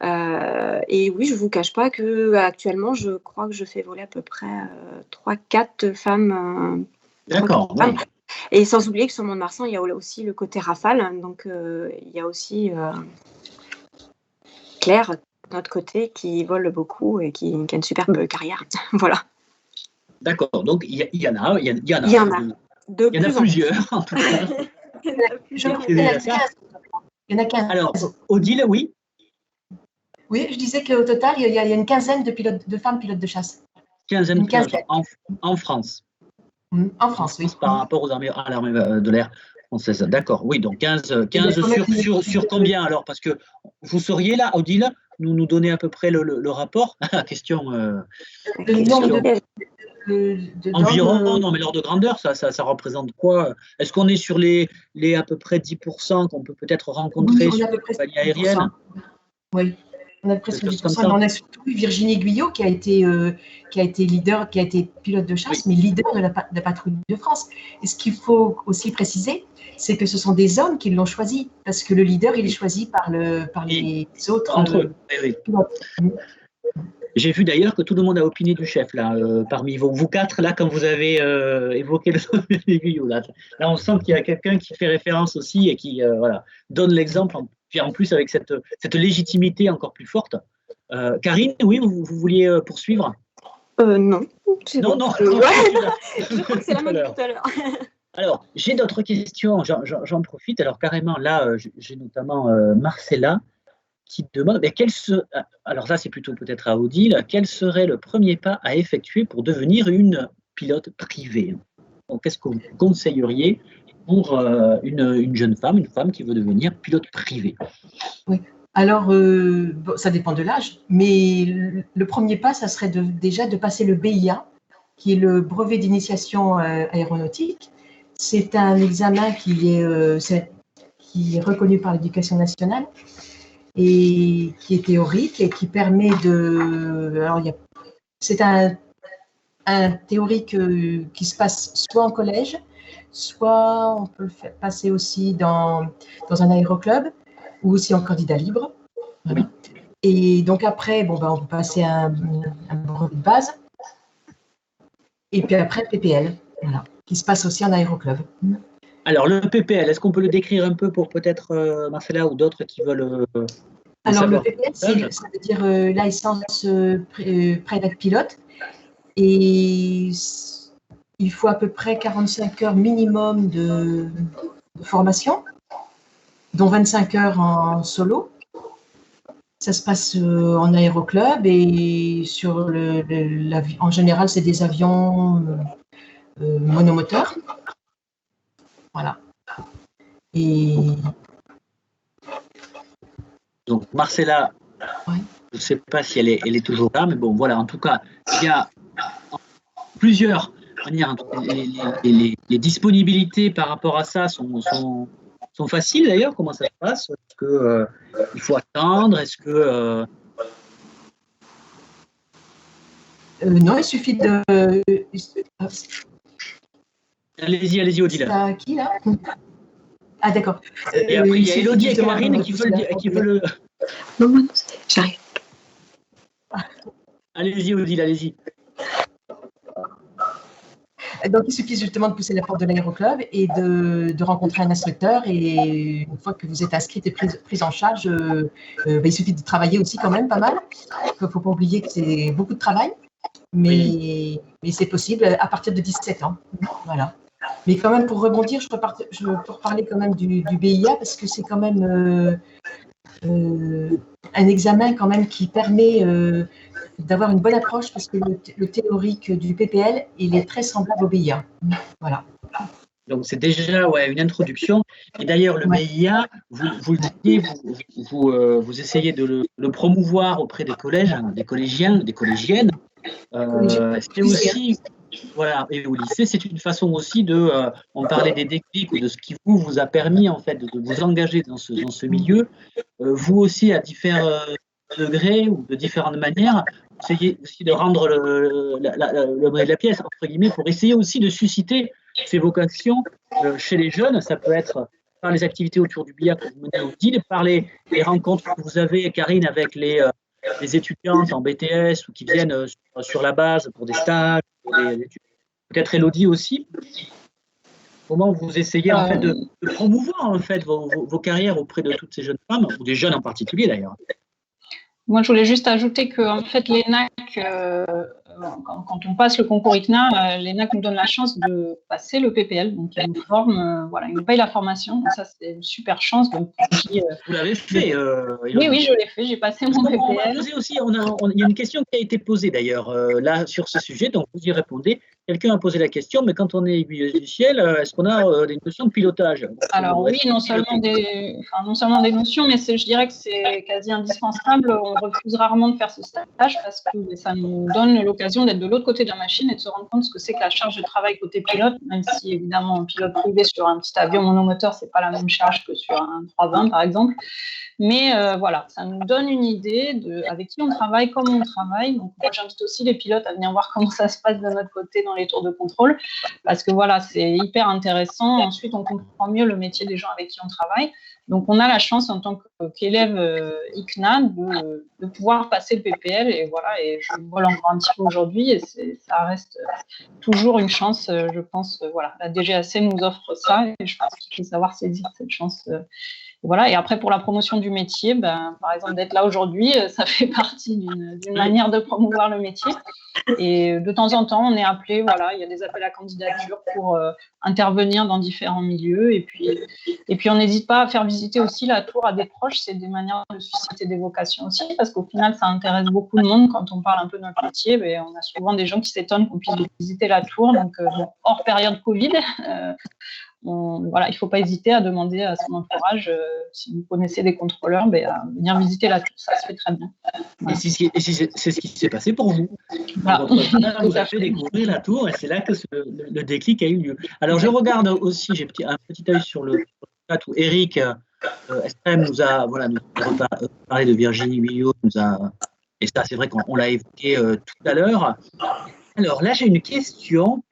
Speaker 5: Et oui, je ne vous cache pas qu'actuellement, je crois que je fais voler à peu près 3-4 femmes.
Speaker 1: D'accord.
Speaker 5: Ouais. Et sans oublier que sur Mont-de-Marsan, il y a aussi le côté rafale. Donc, il y a aussi Claire, de notre côté, qui vole beaucoup et qui a une superbe carrière. Voilà.
Speaker 1: D'accord. Donc, il y en a. Il y en a plusieurs, en tout cas.
Speaker 4: Je crois qu'il y en a 15. Il y en a 15.
Speaker 1: Alors, Odile, oui.
Speaker 4: Oui, je disais qu'au total, il y a une quinzaine de femmes pilotes de chasse.
Speaker 1: Quinzaine en France.
Speaker 4: En France, oui.
Speaker 1: Par rapport à l'armée de l'air française. D'accord, oui, donc 15 sur combien alors? Parce que vous sauriez là, Odile, nous donner à peu près le rapport. Question.
Speaker 4: Le nombre de
Speaker 1: environ, non, mais l'ordre de grandeur, ça représente quoi? Est-ce qu'on est sur les à peu près 10% qu'on peut peut-être rencontrer sur les compagnies aériennes?
Speaker 4: Oui, on a presque 10%. On a surtout Virginie Guyot qui a été leader, qui a été pilote de chasse, mais leader de la patrouille de France. Et ce qu'il faut aussi préciser, c'est que ce sont des hommes qui l'ont choisi, parce que le leader, il est choisi par les autres.
Speaker 1: Entre eux, oui. J'ai vu d'ailleurs que tout le monde a opiné du chef, là, parmi vous quatre, là, quand vous avez évoqué le nom de Guyot. Là, on sent qu'il y a quelqu'un qui fait référence aussi et qui donne l'exemple, puis en plus avec cette légitimité encore plus forte. Karine, oui, vous vouliez poursuivre?
Speaker 5: Non.
Speaker 1: Non.
Speaker 5: Je crois que c'est la même que tout à l'heure.
Speaker 1: Alors, j'ai d'autres questions, j'en profite. Alors, carrément, là, j'ai notamment Marcella qui demande, alors ça, c'est plutôt peut-être à Odile, quel serait le premier pas à effectuer pour devenir une pilote privée? Donc, qu'est-ce que vous conseilleriez pour une jeune femme, une femme qui veut devenir pilote privée?
Speaker 4: Oui. Alors, ça dépend de l'âge, mais le premier pas, ça serait déjà de passer le BIA, qui est le brevet d'initiation aéronautique. C'est un examen qui est reconnu par l'Éducation nationale et qui est théorique et qui permet de… Alors, c'est un théorique qui se passe soit en collège, soit on peut le faire passer aussi dans un aéroclub ou aussi en candidat libre. Voilà. Et donc après, on peut passer un brevet de base. Et puis après, PPL, voilà, qui se passe aussi en aéroclub.
Speaker 1: Alors, le PPL, est-ce qu'on peut le décrire un peu pour peut-être Marcella ou d'autres qui veulent…
Speaker 4: Alors, le PPL, ça veut dire licence private pilote. Et il faut à peu près 45 heures minimum de formation, dont 25 heures en solo. Ça se passe en aéroclub et en général, c'est des avions monomoteurs. Voilà. Et…
Speaker 1: Donc, Marcella,
Speaker 4: ouais.
Speaker 1: Je ne sais pas si elle est toujours là, mais bon, voilà, en tout cas, il y a plusieurs manières. Les disponibilités par rapport à ça sont faciles d'ailleurs. Comment ça se passe? Est-ce qu'il faut attendre? Est-ce que…
Speaker 4: non, il suffit de…
Speaker 1: Allez-y, Odile.
Speaker 4: C'est à qui, là? Ah, d'accord.
Speaker 1: Et après, il y a Elodie et Karine qui veulent…
Speaker 5: Non, j'arrive.
Speaker 1: Allez-y, Odile, allez-y.
Speaker 4: Donc, il suffit justement de pousser la porte de l'aéroclub et de rencontrer un instructeur. Et une fois que vous êtes inscrite et prise en charge, il suffit de travailler aussi quand même pas mal. Il ne faut pas oublier que c'est beaucoup de travail, mais c'est possible à partir de 17 ans. Voilà. Mais quand même, pour rebondir, je veux reparler quand même du BIA parce que c'est quand même un examen quand même qui permet d'avoir une bonne approche parce que le théorique du PPL, il est très semblable au BIA. Voilà.
Speaker 1: Donc, c'est déjà une introduction. Et d'ailleurs, le BIA, vous le disiez, vous essayez de le promouvoir auprès des collèges, des collégiens, des collégiennes. C'est aussi… Voilà, et au lycée, c'est une façon aussi on parlait des déclics ou de ce qui vous a permis en fait de vous engager dans ce milieu. Vous aussi, à différents degrés ou de différentes manières, essayez aussi de rendre la pièce, entre guillemets, pour essayer aussi de susciter ces vocations chez les jeunes. Ça peut être par les activités autour du BIA que vous menez au DIL, par les rencontres que vous avez, Karine, avec les étudiantes en BTS ou qui viennent sur la base pour des stages, peut-être Elodie aussi. Comment vous essayez en fait de promouvoir en fait vos carrières auprès de toutes ces jeunes femmes ou des jeunes en particulier d'ailleurs?
Speaker 3: Moi, je voulais juste ajouter que en fait, l'ENAC, quand on passe le concours ICNA, l'ENAC nous donne la chance de passer le PPL. Donc, il nous forme, voilà, il nous paye la formation. Donc, ça, c'est une super chance. Donc,
Speaker 1: vous l'avez fait
Speaker 3: Oui, je l'ai fait. J'ai passé mon PPL.
Speaker 1: On va poser aussi, il y a une question qui a été posée d'ailleurs là sur ce sujet, donc vous y répondez. Quelqu'un a posé la question, mais quand on est aiguilleux du ciel, est-ce qu'on a des notions de pilotage?
Speaker 3: Alors oui, non seulement des notions, mais je dirais que c'est quasi indispensable. On refuse rarement de faire ce stage parce que ça nous donne l'occasion d'être de l'autre côté de la machine et de se rendre compte ce que c'est que la charge de travail côté pilote, même si évidemment un pilote privé sur un petit avion monomoteur, c'est pas la même charge que sur un 320 par exemple. Mais voilà, ça nous donne une idée avec qui on travaille, comment on travaille. Donc moi, j'invite aussi les pilotes à venir voir comment ça se passe de notre côté dans les tours de contrôle, parce que voilà, c'est hyper intéressant. Ensuite, on comprend mieux le métier des gens avec qui on travaille. Donc, on a la chance en tant qu'élève ICNA de pouvoir passer le PPL. Et voilà, et je vole encore un petit peu aujourd'hui, et ça reste toujours une chance, je pense. Voilà, la DGAC nous offre ça, et je pense qu'il faut savoir saisir cette chance. Voilà, et après, pour la promotion du métier, par exemple, d'être là aujourd'hui, ça fait partie d'une manière de promouvoir le métier. Et de temps en temps, on est appelé, voilà, il y a des appels à candidature pour intervenir dans différents milieux. Et puis on n'hésite pas à faire visiter aussi la tour à des proches. C'est des manières de susciter des vocations aussi, parce qu'au final, ça intéresse beaucoup de monde. Quand on parle un peu de notre métier, on a souvent des gens qui s'étonnent qu'on puisse visiter la tour. Donc, hors période Covid, voilà, il ne faut pas hésiter à demander à son entourage, si vous connaissez des contrôleurs, à venir visiter la tour. Ça se fait très bien.
Speaker 1: Voilà. Et c'est ce qui s'est passé pour vous.
Speaker 3: Voilà.
Speaker 1: Votre vous a fait découvrir la tour et c'est là que le déclic a eu lieu. Alors, je regarde aussi, j'ai un petit œil sur le chat où Eric Estrem nous a parlé de Virginie Huillot, et ça, c'est vrai qu'on l'a évoqué tout à l'heure. Alors là, j'ai une question.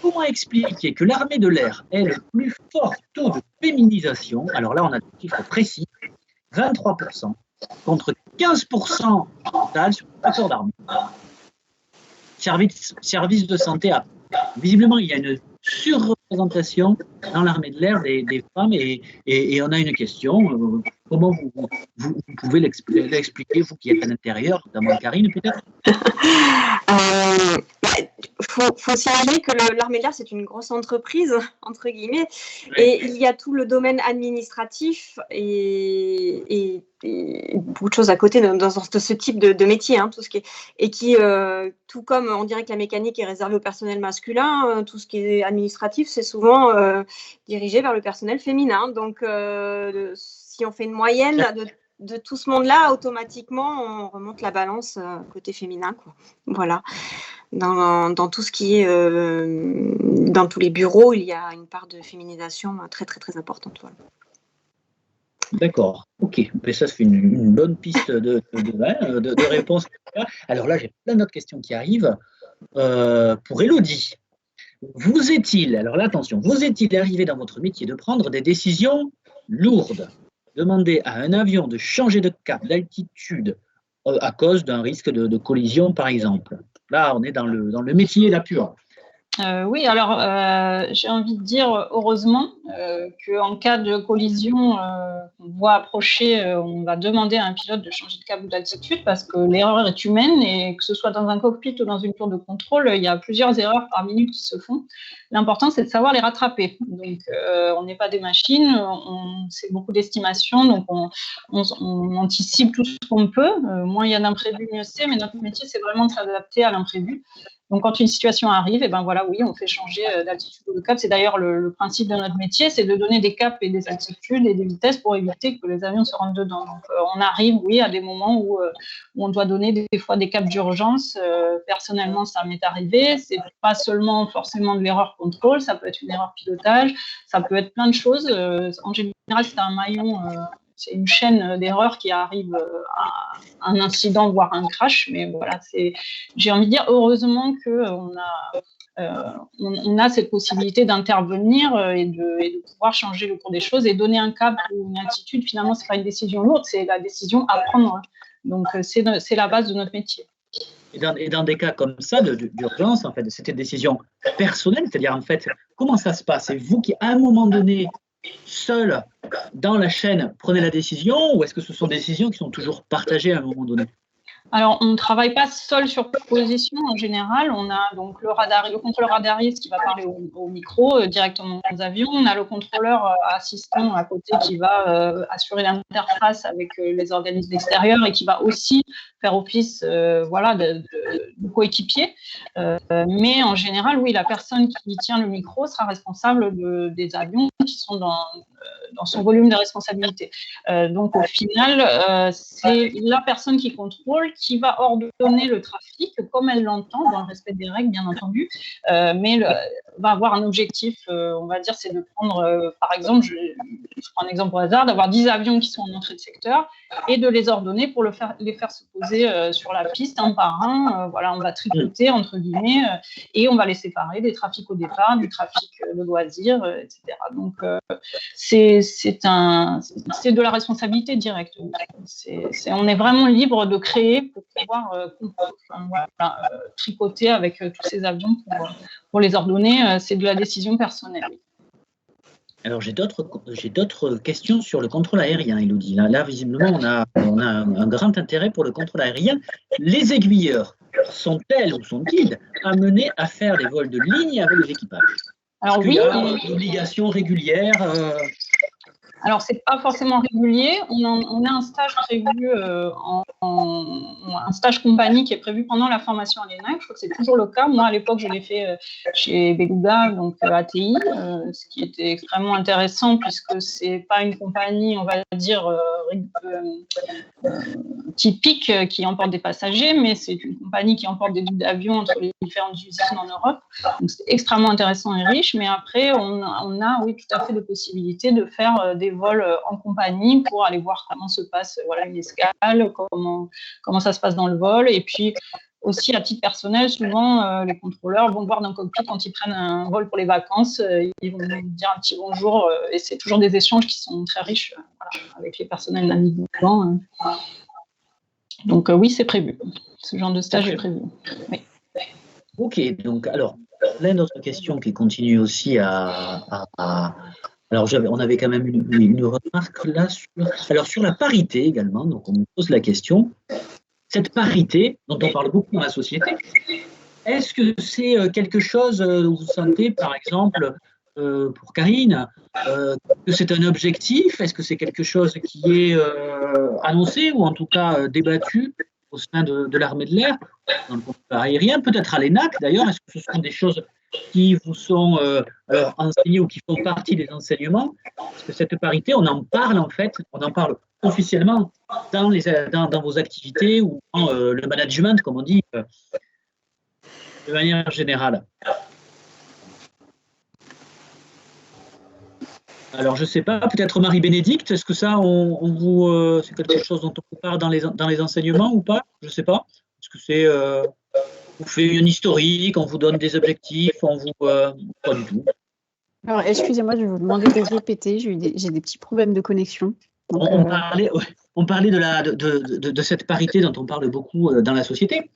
Speaker 1: Comment expliquer que l'armée de l'air ait le plus fort taux de féminisation? Alors là, on a des chiffres précis, 23%, contre 15% total sur le corps d'armée. Service de santé à... Visiblement, il y a une surreprésentation dans l'armée de l'air des femmes et on a une question. Comment vous pouvez l'expliquer, vous qui êtes à l'intérieur, notamment Karine peut-être?
Speaker 5: Faut signaler que l'armée de l'air, c'est une grosse entreprise, entre guillemets, et il y a tout le domaine administratif et beaucoup de choses à côté dans ce type de métier, tout ce qui est, et qui, tout comme on dirait que la mécanique est réservée au personnel masculin, tout ce qui est administratif, c'est souvent dirigé vers le personnel féminin. Donc, si on fait une moyenne de tout ce monde-là, automatiquement, on remonte la balance côté féminin, quoi. Voilà. Dans tout ce qui est dans tous les bureaux, il y a une part de féminisation très très très importante. Voilà.
Speaker 1: D'accord, ok. Mais ça fait une bonne piste de réponse. Alors là, j'ai plein d'autres questions qui arrivent. Pour Élodie, vous est-il arrivé dans votre métier de prendre des décisions lourdes? Demander à un avion de changer de cap, d'altitude, à cause d'un risque de collision, par exemple. Là, on est dans le métier la pure.
Speaker 3: Oui, alors j'ai envie de dire heureusement qu'en cas de collision, on voit approcher, on va demander à un pilote de changer de cap ou d'altitude parce que l'erreur est humaine et que ce soit dans un cockpit ou dans une tour de contrôle, il y a plusieurs erreurs par minute qui se font. L'important, c'est de savoir les rattraper. Donc, on n'est pas des machines, c'est beaucoup d'estimation, donc on anticipe tout ce qu'on peut. Moins il y a d'imprévus, mieux c'est, mais notre métier, c'est vraiment de s'adapter à l'imprévu. Donc, quand une situation arrive, oui, on fait changer d'altitude ou de cap. C'est d'ailleurs le principe de notre métier, c'est de donner des caps et des altitudes et des vitesses pour éviter que les avions se rentrent dedans. Donc, on arrive, oui, à des moments où on doit donner des fois des caps d'urgence. Personnellement, ça m'est arrivé. C'est pas seulement forcément de l'erreur contrôle, ça peut être une erreur pilotage, ça peut être plein de choses. En général, c'est un maillon. C'est une chaîne d'erreurs qui arrive à un incident, voire un crash. Mais voilà, j'ai envie de dire, heureusement qu'on a cette possibilité d'intervenir et de pouvoir changer le cours des choses et donner un cap ou une altitude. Finalement, ce n'est pas une décision lourde, c'est la décision à prendre. Donc, c'est la base de notre métier.
Speaker 1: Et dans des cas comme ça, d'urgence, en fait, c'était une décision personnelle, c'est-à-dire, en fait, comment ça se passe? C'est vous qui, à un moment donné, seul dans la chaîne, prenez la décision, ou est-ce que ce sont des décisions qui sont toujours partagées à un moment donné?
Speaker 3: Alors, on ne travaille pas seul sur position en général. On a donc le contrôleur radariste qui va parler au micro directement aux avions. On a le contrôleur assistant à côté qui va assurer l'interface avec les organismes extérieurs et qui va aussi faire office de coéquipier. Mais en général, oui, la personne qui tient le micro sera responsable des avions qui sont dans son volume de responsabilité. Donc, au final, c'est la personne qui contrôle qui va ordonner le trafic comme elle l'entend, dans le respect des règles, bien entendu, mais va avoir un objectif, on va dire, c'est de prendre, par exemple, je prends un exemple au hasard, d'avoir 10 avions qui sont en entrée de secteur et de les ordonner pour les faire se poser sur la piste un par un. On va tricoter, entre guillemets, et on va les séparer des trafics au départ, du trafic de loisirs, etc. Donc, c'est de la responsabilité directe. On est vraiment libre de créer pour pouvoir tricoter avec tous ces avions pour les ordonner. C'est de la décision personnelle.
Speaker 1: Alors, j'ai d'autres questions sur le contrôle aérien, Élodie. Là, visiblement, on a un grand intérêt pour le contrôle aérien. Les aiguilleurs sont-elles ou sont-ils amenés à faire des vols de ligne avec les équipages?
Speaker 3: Alors oui.
Speaker 1: Il y a une obligation régulière
Speaker 3: Alors, c'est pas forcément régulier. On a un stage prévu, un stage compagnie qui est prévu pendant la formation à l'ENAC. Je crois que c'est toujours le cas. Moi, à l'époque, je l'ai fait chez Beluga, donc ATI, ce qui était extrêmement intéressant puisque c'est pas une compagnie, on va dire, typique qui emporte des passagers, mais c'est une compagnie qui emporte des bouts d'avion entre les différentes usines en Europe. Donc, c'est extrêmement intéressant et riche. Mais après, on a, oui, tout à fait de possibilités de faire des vols en compagnie pour aller voir comment se passe une escale, comment ça se passe dans le vol. Et puis aussi, à titre personnel, souvent, les contrôleurs vont voir dans le cockpit quand ils prennent un vol pour les vacances. Ils vont nous dire un petit bonjour. Et c'est toujours des échanges qui sont très riches avec les personnels navigants. Donc oui, c'est prévu. Ce genre de stage est prévu. Oui.
Speaker 1: Ok, donc alors, plein d'autres questions qui continuent aussi Alors, on avait quand même une remarque là sur la parité également. Donc, on me pose la question. Cette parité, dont on parle beaucoup dans la société, est-ce que c'est quelque chose où vous sentez, par exemple, pour Karine, que c'est un objectif? Est-ce que c'est quelque chose qui est annoncé ou en tout cas débattu au sein de l'armée de l'air, dans le contrôle aérien, peut-être à l'ENAC d'ailleurs? Est-ce que ce sont des choses qui vous sont enseignés ou qui font partie des enseignements? Parce que cette parité, on en parle en fait, on en parle officiellement dans vos activités ou dans le management, comme on dit, de manière générale. Alors, je ne sais pas, peut-être Marie-Bénédicte, est-ce que ça, c'est quelque chose dont on vous parle dans les enseignements ou pas? Je ne sais pas. Est-ce que c'est... on vous fait une historique, on vous donne des objectifs, pas du tout.
Speaker 2: Alors, excusez-moi, je vais vous demander de répéter, j'ai des petits problèmes de connexion. Donc,
Speaker 1: on parlait de cette parité dont on parle beaucoup dans la société,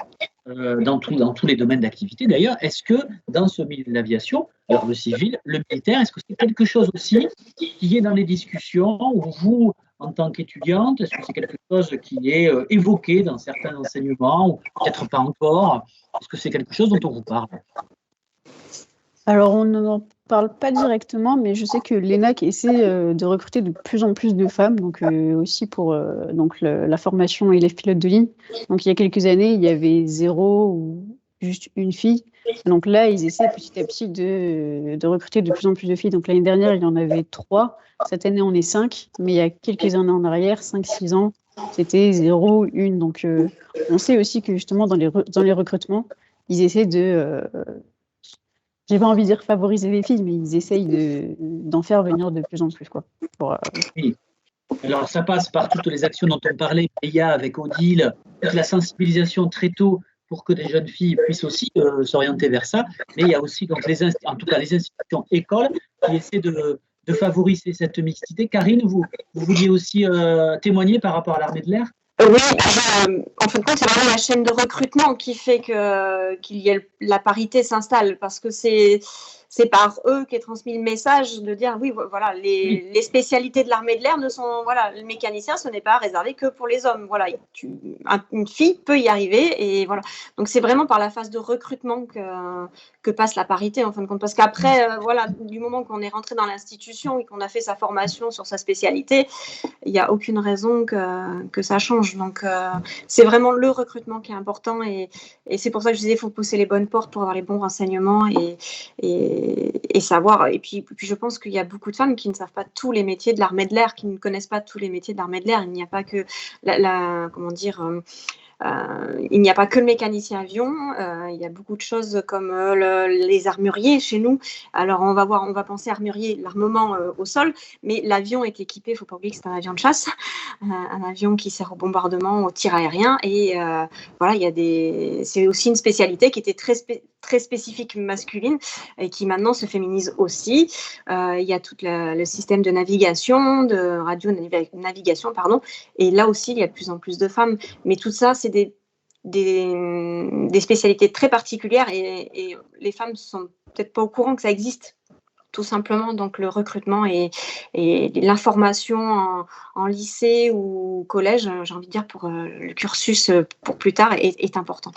Speaker 1: dans tous les domaines d'activité d'ailleurs. Est-ce que dans ce milieu de l'aviation, alors le civil, le militaire, est-ce que c'est quelque chose aussi qui est dans les discussions où vous, en tant qu'étudiante, est-ce que c'est quelque chose qui est évoqué dans certains enseignements ou peut-être pas encore? Est-ce que c'est quelque chose dont on vous parle?
Speaker 2: Alors, on n'en parle pas directement, mais je sais que l'ENAC essaie de recruter de plus en plus de femmes, donc aussi pour la formation élève pilote de ligne. Donc, il y a quelques années, il y avait 0 ou juste une fille. Donc là, ils essaient petit à petit de recruter de plus en plus de filles. Donc l'année dernière, il y en avait 3. Cette année, on est 5. Mais il y a quelques années en arrière, 5-6 ans, c'était 0 ou 1. Donc on sait aussi que justement, dans les recrutements, ils essaient de... j'ai pas envie de dire favoriser les filles, mais ils essayent d'en faire venir de plus en plus, quoi.
Speaker 1: Oui. Alors, ça passe par toutes les actions dont on parlait, PIA avec Odile, toute la sensibilisation très tôt pour que des jeunes filles puissent aussi s'orienter vers ça. Mais il y a aussi donc les institutions écoles qui essaient de favoriser cette mixité. Karine, vous vouliez aussi témoigner par rapport à l'armée de l'air?
Speaker 5: Oui, en fin de compte, c'est vraiment la chaîne de recrutement qui fait qu'il y ait la parité s'installe, parce que c'est c'est par eux qu'est transmis le message de dire oui, voilà, les spécialités de l'armée de l'air ne sont, voilà, le mécanicien, ce n'est pas réservé que pour les hommes. Voilà, une fille peut y arriver et voilà. Donc c'est vraiment par la phase de recrutement que passe la parité en fin de compte. Parce qu'après, voilà, du moment qu'on est rentré dans l'institution et qu'on a fait sa formation sur sa spécialité, il n'y a aucune raison que ça change. Donc c'est vraiment le recrutement qui est important et c'est pour ça que je disais, il faut pousser les bonnes portes pour avoir les bons renseignements et savoir. Et puis je pense qu'il y a beaucoup de femmes qui ne savent pas tous les métiers de l'armée de l'air, qui ne connaissent pas tous les métiers de l'armée de l'air. Il n'y a pas que comment dire, il n'y a pas que le mécanicien avion, il y a beaucoup de choses comme les armuriers chez nous. Alors on va penser armurier, l'armement au sol, mais l'avion est équipé, il ne faut pas oublier que c'est un avion de chasse, un avion qui sert au bombardement, au tir aérien, et voilà, c'est aussi une spécialité qui était très spécifique masculine et qui maintenant se féminise aussi. Il y a tout le système de navigation, de radio-navigation, pardon, et là aussi il y a de plus en plus de femmes, mais tout ça c'est des spécialités très particulières et les femmes ne sont peut-être pas au courant que ça existe, tout simplement. Donc le recrutement et l'information en lycée ou collège, j'ai envie de dire, pour le cursus pour plus tard est important.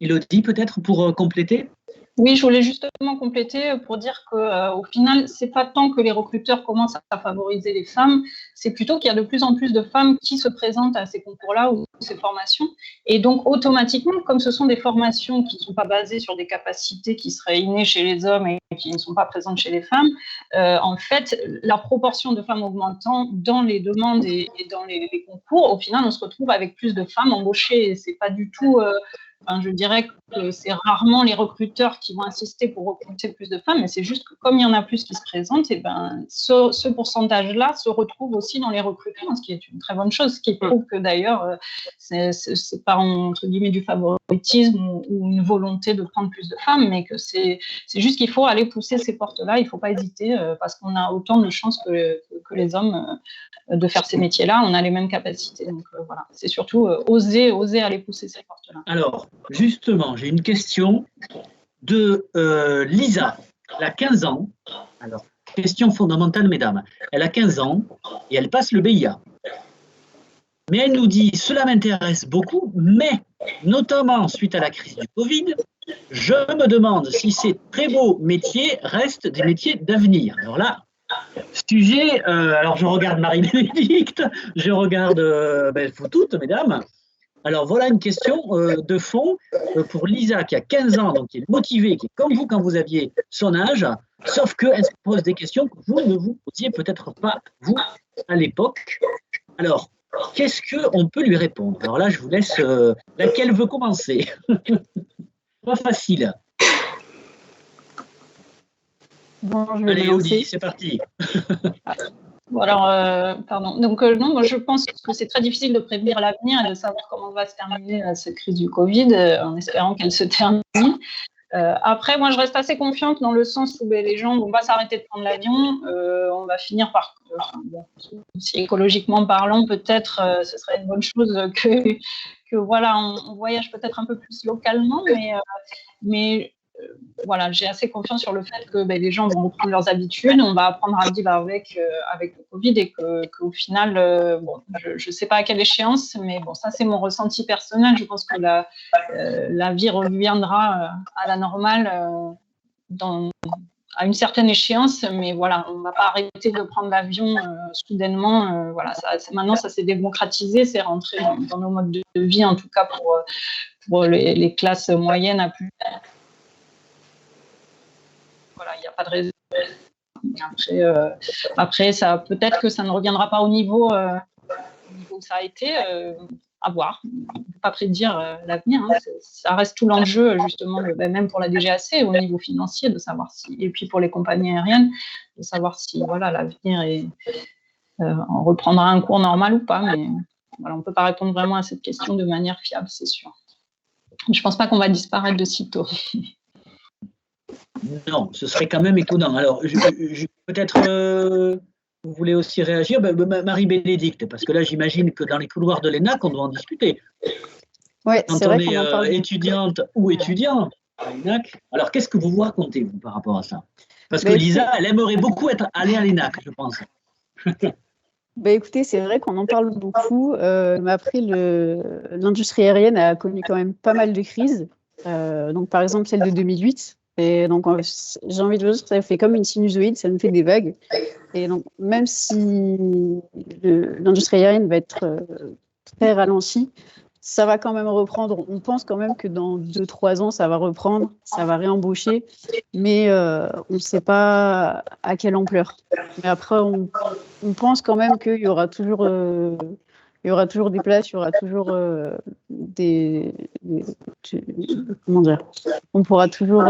Speaker 1: Élodie, peut-être pour compléter ?
Speaker 3: Oui, je voulais justement compléter pour dire qu'au final, c'est pas tant que les recruteurs commencent à favoriser les femmes, c'est plutôt qu'il y a de plus en plus de femmes qui se présentent à ces concours-là ou ces formations. Et donc, automatiquement, comme ce sont des formations qui ne sont pas basées sur des capacités qui seraient innées chez les hommes et qui ne sont pas présentes chez les femmes, en fait, la proportion de femmes augmentant dans les demandes et dans les concours, au final, on se retrouve avec plus de femmes embauchées. C'est pas du tout... je dirais que c'est rarement les recruteurs qui vont insister pour recruter plus de femmes, mais c'est juste que comme il y en a plus qui se présentent, et ben, ce pourcentage-là se retrouve aussi dans les recrutements, ce qui est une très bonne chose, ce qui prouve que d'ailleurs, c'est pas entre guillemets du favoritisme ou une volonté de prendre plus de femmes, mais que c'est juste qu'il faut aller pousser ces portes-là, il ne faut pas hésiter, parce qu'on a autant de chances que les hommes de faire ces métiers-là, on a les mêmes capacités. Donc voilà, c'est surtout oser aller pousser ces portes-là.
Speaker 1: Alors, justement, j'ai une question de Lisa. Elle a 15 ans. Alors, question fondamentale, mesdames. Elle a 15 ans et elle passe le BIA. Mais elle nous dit, cela m'intéresse beaucoup, mais notamment suite à la crise du Covid, je me demande si ces très beaux métiers restent des métiers d'avenir. Alors là, sujet, alors je regarde Marie-Bénédicte, je regarde vous toutes, mesdames. Alors voilà une question de fond pour Lisa qui a 15 ans, donc qui est motivée, qui est comme vous quand vous aviez son âge, sauf qu'elle se pose des questions que vous ne vous posiez peut-être pas, vous, à l'époque. Alors, qu'est-ce qu'on peut lui répondre? Alors là, je vous laisse, laquelle veut commencer? Pas facile.
Speaker 2: Bon, je vais
Speaker 1: Allez,
Speaker 2: lancer.
Speaker 1: Audi, c'est parti.
Speaker 3: Bon, alors, pardon. Donc, non, moi, je pense que c'est très difficile de prévenir l'avenir et de savoir comment va se terminer cette crise du Covid, en espérant qu'elle se termine. Après, moi, je reste assez confiante dans le sens où les gens vont pas s'arrêter de prendre l'avion. On va finir par... si écologiquement parlant, peut-être, ce serait une bonne chose que voilà, on voyage peut-être un peu plus localement, mais voilà, j'ai assez confiance sur le fait que les gens vont reprendre leurs habitudes, on va apprendre à vivre avec le Covid et qu'au final, je ne sais pas à quelle échéance, mais bon, ça c'est mon ressenti personnel. Je pense que la vie reviendra à la normale à une certaine échéance, mais voilà, on ne va pas arrêter de prendre l'avion soudainement. Voilà, maintenant ça s'est démocratisé, c'est rentré dans nos modes de vie, en tout cas pour les classes moyennes à plus. Voilà, il n'y a pas de raison. Après, ça, peut-être que ça ne reviendra pas au niveau où ça a été. À voir. On ne peut pas prédire l'avenir. Hein. Ça reste tout l'enjeu, justement, même pour la DGAC, au niveau financier, de savoir si, et puis pour les compagnies aériennes, de savoir si voilà, l'avenir on reprendra un cours normal ou pas. Mais voilà, on ne peut pas répondre vraiment à cette question de manière fiable, c'est sûr. Je ne pense pas qu'on va disparaître de sitôt.
Speaker 1: Non, ce serait quand même étonnant. Alors, peut-être, vous voulez aussi réagir, Marie-Bénédicte, parce que là, j'imagine que dans les couloirs de l'ENAC, on doit en discuter.
Speaker 2: Oui,
Speaker 1: quand
Speaker 2: c'est
Speaker 1: on
Speaker 2: vrai qu'on en parle.
Speaker 1: est étudiante ou étudiant, à l'ENAC. Alors, qu'est-ce que vous vous racontez, vous, par rapport à ça? Parce que
Speaker 2: Ben,
Speaker 1: Lisa, elle aimerait beaucoup aller à l'ENAC, je pense.
Speaker 2: Bah écoutez, c'est vrai qu'on en parle beaucoup, mais après, l'industrie aérienne a connu quand même pas mal de crises. Donc, par exemple, celle de 2008. Et donc, j'ai envie de vous dire, ça fait comme une sinusoïde, ça nous fait des vagues. Et donc, même si l'industrie aérienne va être très ralentie, ça va quand même reprendre. On pense quand même que dans 2-3 ans, ça va reprendre, ça va réembaucher, mais on ne sait pas à quelle ampleur. Mais après, on pense quand même qu'il y aura toujours, des places, il y aura toujours comment dire, on pourra toujours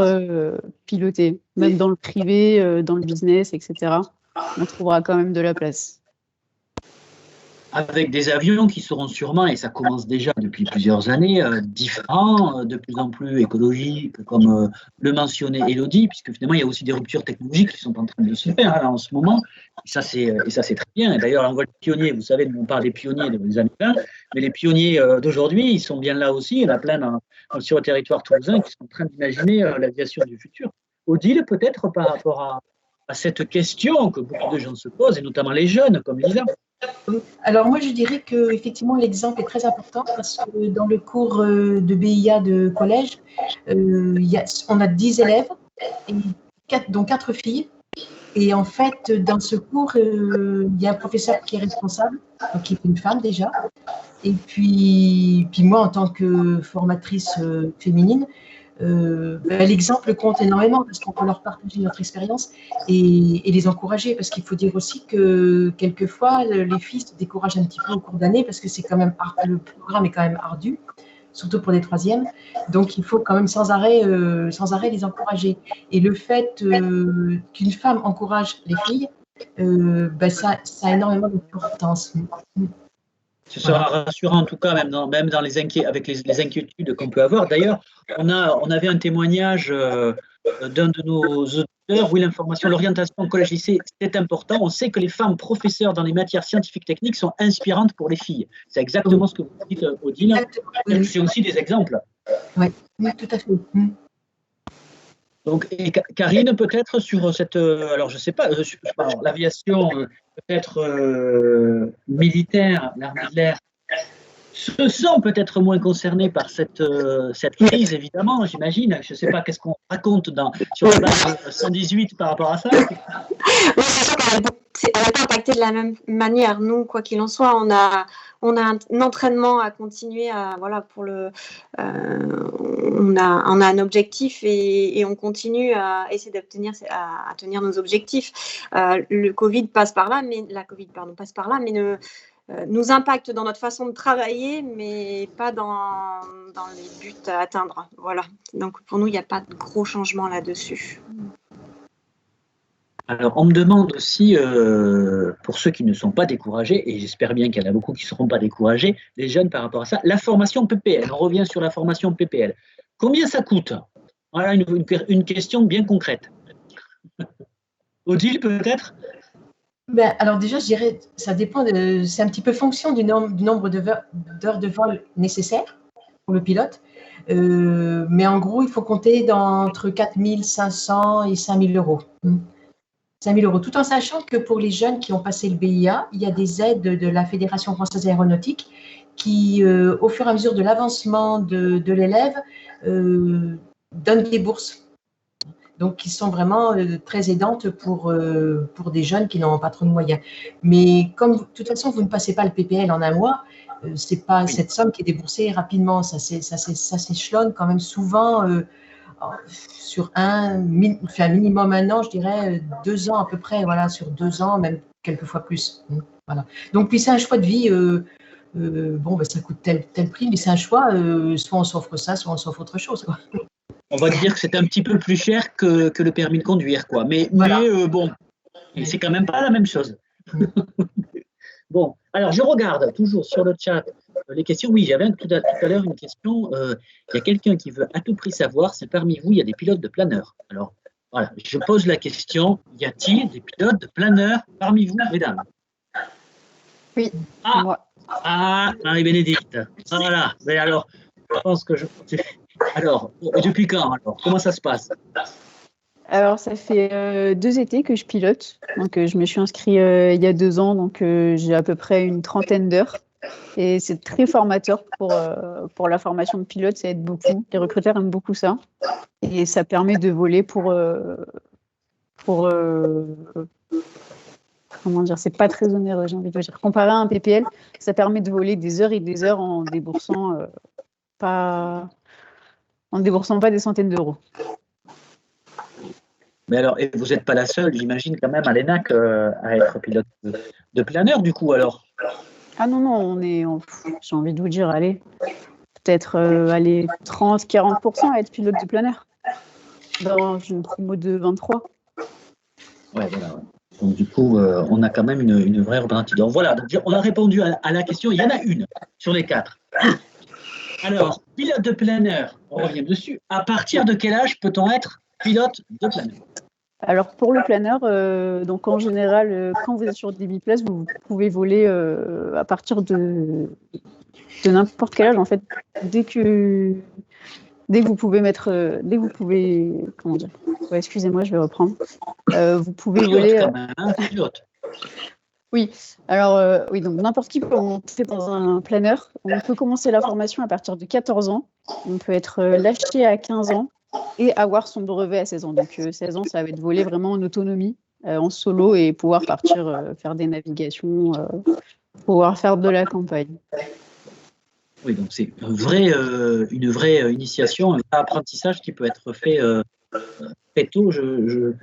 Speaker 2: piloter, même dans le privé, dans le business, etc. On trouvera quand même de la place.
Speaker 1: Avec des avions qui seront sûrement, et ça commence déjà depuis plusieurs années, différents, de plus en plus écologiques, comme le mentionnait Élodie, puisque finalement, il y a aussi des ruptures technologiques qui sont en train de se faire en ce moment. Et ça, c'est très bien. Et d'ailleurs, on voit les pionniers, vous savez, on parle des pionniers des années 20, mais les pionniers d'aujourd'hui, ils sont bien là aussi. Il y en a plein sur le territoire toulousain qui sont en train d'imaginer l'aviation du futur. Odile, peut-être par rapport à cette question que beaucoup de gens se posent, et notamment les jeunes, comme Lisa.
Speaker 4: Alors moi, je dirais que effectivement l'exemple est très important parce que dans le cours de BIA de collège, on a 10 élèves, et dont 4 filles. Et en fait, dans ce cours, il y a un professeur qui est responsable, donc qui est une femme déjà. Et puis moi, en tant que formatrice féminine, l'exemple compte énormément parce qu'on peut leur partager notre expérience et les encourager, parce qu'il faut dire aussi que quelquefois les filles se découragent un petit peu au cours d'année parce que c'est quand même le programme est quand même ardu, surtout pour les troisièmes, donc il faut quand même sans arrêt les encourager. Et le fait qu'une femme encourage les filles, ça a énormément d'importance.
Speaker 1: Ce sera rassurant en tout cas, même dans avec les inquiétudes qu'on peut avoir. D'ailleurs, on avait un témoignage d'un de nos auditeurs où l'information, l'orientation au collège-lycée, c'est important. On sait que les femmes professeurs dans les matières scientifiques techniques sont inspirantes pour les filles. C'est exactement ce que vous dites, Odile. C'est aussi des exemples.
Speaker 4: Oui, tout à fait.
Speaker 1: Donc, et Karine, peut-être sur cette, alors je ne sais pas, l'aviation peut-être militaire, l'armée de l'air, se sont peut-être moins concernés par cette crise, évidemment, j'imagine. Je ne sais pas qu'est-ce qu'on raconte sur la base 118 par rapport à ça.
Speaker 5: Oui, c'est sûr qu'elle n'a pas impacté de la même manière. Nous, quoi qu'il en soit, on a un entraînement à continuer on a un objectif et on continue à essayer à tenir nos objectifs. Le Covid passe par là, mais nous impacte dans notre façon de travailler, mais pas dans les buts à atteindre. Voilà. Donc pour nous, il n'y a pas de gros changements là-dessus.
Speaker 1: Alors, on me demande aussi, pour ceux qui ne sont pas découragés, et j'espère bien qu'il y en a beaucoup qui ne seront pas découragés, les jeunes par rapport à ça, la formation PPL. On revient sur la formation PPL. Combien ça coûte? Voilà une question bien concrète. Odile, peut-être?
Speaker 4: Alors déjà, je dirais, ça dépend, c'est un petit peu fonction du nombre d'heures de vol nécessaires pour le pilote. Mais en gros, il faut compter entre 4 500 et 5 000 euros. 5 000 euros, tout en sachant que pour les jeunes qui ont passé le BIA, il y a des aides de la Fédération française aéronautique qui, au fur et à mesure de l'avancement de l'élève, donnent des bourses. Donc, qui sont vraiment très aidantes pour des jeunes qui n'ont pas trop de moyens. Mais comme, de toute façon, vous ne passez pas le PPL en un mois, ce n'est pas cette somme qui est déboursée rapidement. Ça s'échelonne quand même souvent sur un minimum un an, je dirais 2 ans à peu près, voilà, sur 2 ans, même quelquefois plus. Voilà. Donc, puis c'est un choix de vie. Ça coûte tel prix, mais c'est un choix. Soit on s'offre ça, soit on s'offre autre chose, quoi.
Speaker 1: On va dire que c'est un petit peu plus cher que le permis de conduire, quoi. Mais c'est quand même pas la même chose. Bon, alors je regarde toujours sur le chat les questions. Oui, j'avais tout à l'heure une question. Il y a quelqu'un qui veut à tout prix savoir si parmi vous, il y a des pilotes de planeurs. Alors, voilà, je pose la question. Y a-t-il des pilotes de planeurs parmi vous, mesdames?
Speaker 2: Oui,
Speaker 1: moi. Marie-Bénédicte. Voilà. Mais alors, je pense que Alors, depuis quand alors? Comment ça se passe?
Speaker 2: Alors, ça fait 2 étés que je pilote. Donc, je me suis inscrite il y a 2 ans. Donc, j'ai à peu près une trentaine d'heures. Et c'est très formateur pour la formation de pilote. Ça aide beaucoup. Les recruteurs aiment beaucoup ça. Et ça permet de voler comment dire, c'est pas très onéreux, j'ai envie de dire. Comparé à un PPL, ça permet de voler des heures et des heures en déboursant pas des centaines d'euros.
Speaker 1: Mais alors, et vous n'êtes pas la seule, j'imagine, quand même, à l'ENAC, à être pilote de planeur, du coup, alors?
Speaker 2: Ah non, j'ai envie de vous dire, allez, peut-être 30-40% à être pilote de planeur dans une promo de 23.
Speaker 1: Ouais, voilà. Ouais. Donc, du coup, on a quand même une vraie représentation. Donc, voilà, donc, on a répondu à la question. Il y en a une sur les 4. Alors, pilote de planeur, on revient dessus. À partir de quel âge peut-on être pilote de planeur?
Speaker 2: Alors, pour le planeur, donc en général, quand vous êtes sur des biplaces, vous pouvez voler à partir de n'importe quel âge, en fait. Dès que vous pouvez comment dire, ouais, excusez-moi, je vais reprendre. Vous pouvez voler.
Speaker 1: Quand même, hein, pilote.
Speaker 2: Oui, alors oui, donc n'importe qui peut monter dans un planeur. On peut commencer la formation à partir de 14 ans. On peut être lâché à 15 ans et avoir son brevet à 16 ans. Donc 16 ans, ça va être voler vraiment en autonomie, en solo et pouvoir partir faire des navigations, pouvoir faire de la campagne.
Speaker 1: Oui, donc c'est une vraie initiation, un vrai apprentissage qui peut être fait très tôt. Je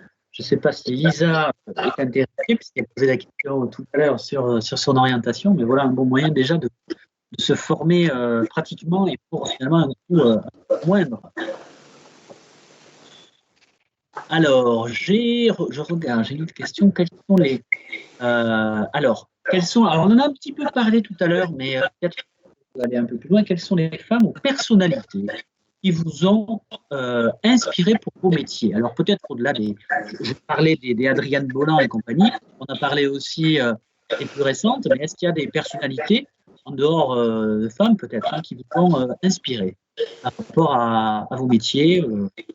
Speaker 1: ne sais pas si Lisa est intéressée, puisqu'elle posait la question tout à l'heure sur son orientation, mais voilà un bon moyen déjà de se former pratiquement et pour finalement un coût moindre. Alors, je regarde, j'ai une autre question. Quelles sont les. Alors, on en a un petit peu parlé tout à l'heure, mais peut-être aller un peu plus loin. Quelles sont les femmes ou personnalités qui vous ont inspiré pour vos métiers? Alors, peut-être au-delà je parlais des Adrienne Bolland et compagnie, on a parlé aussi des plus récentes, mais est-ce qu'il y a des personnalités, en dehors de femmes peut-être, hein, qui vous ont inspiré par rapport à vos métiers?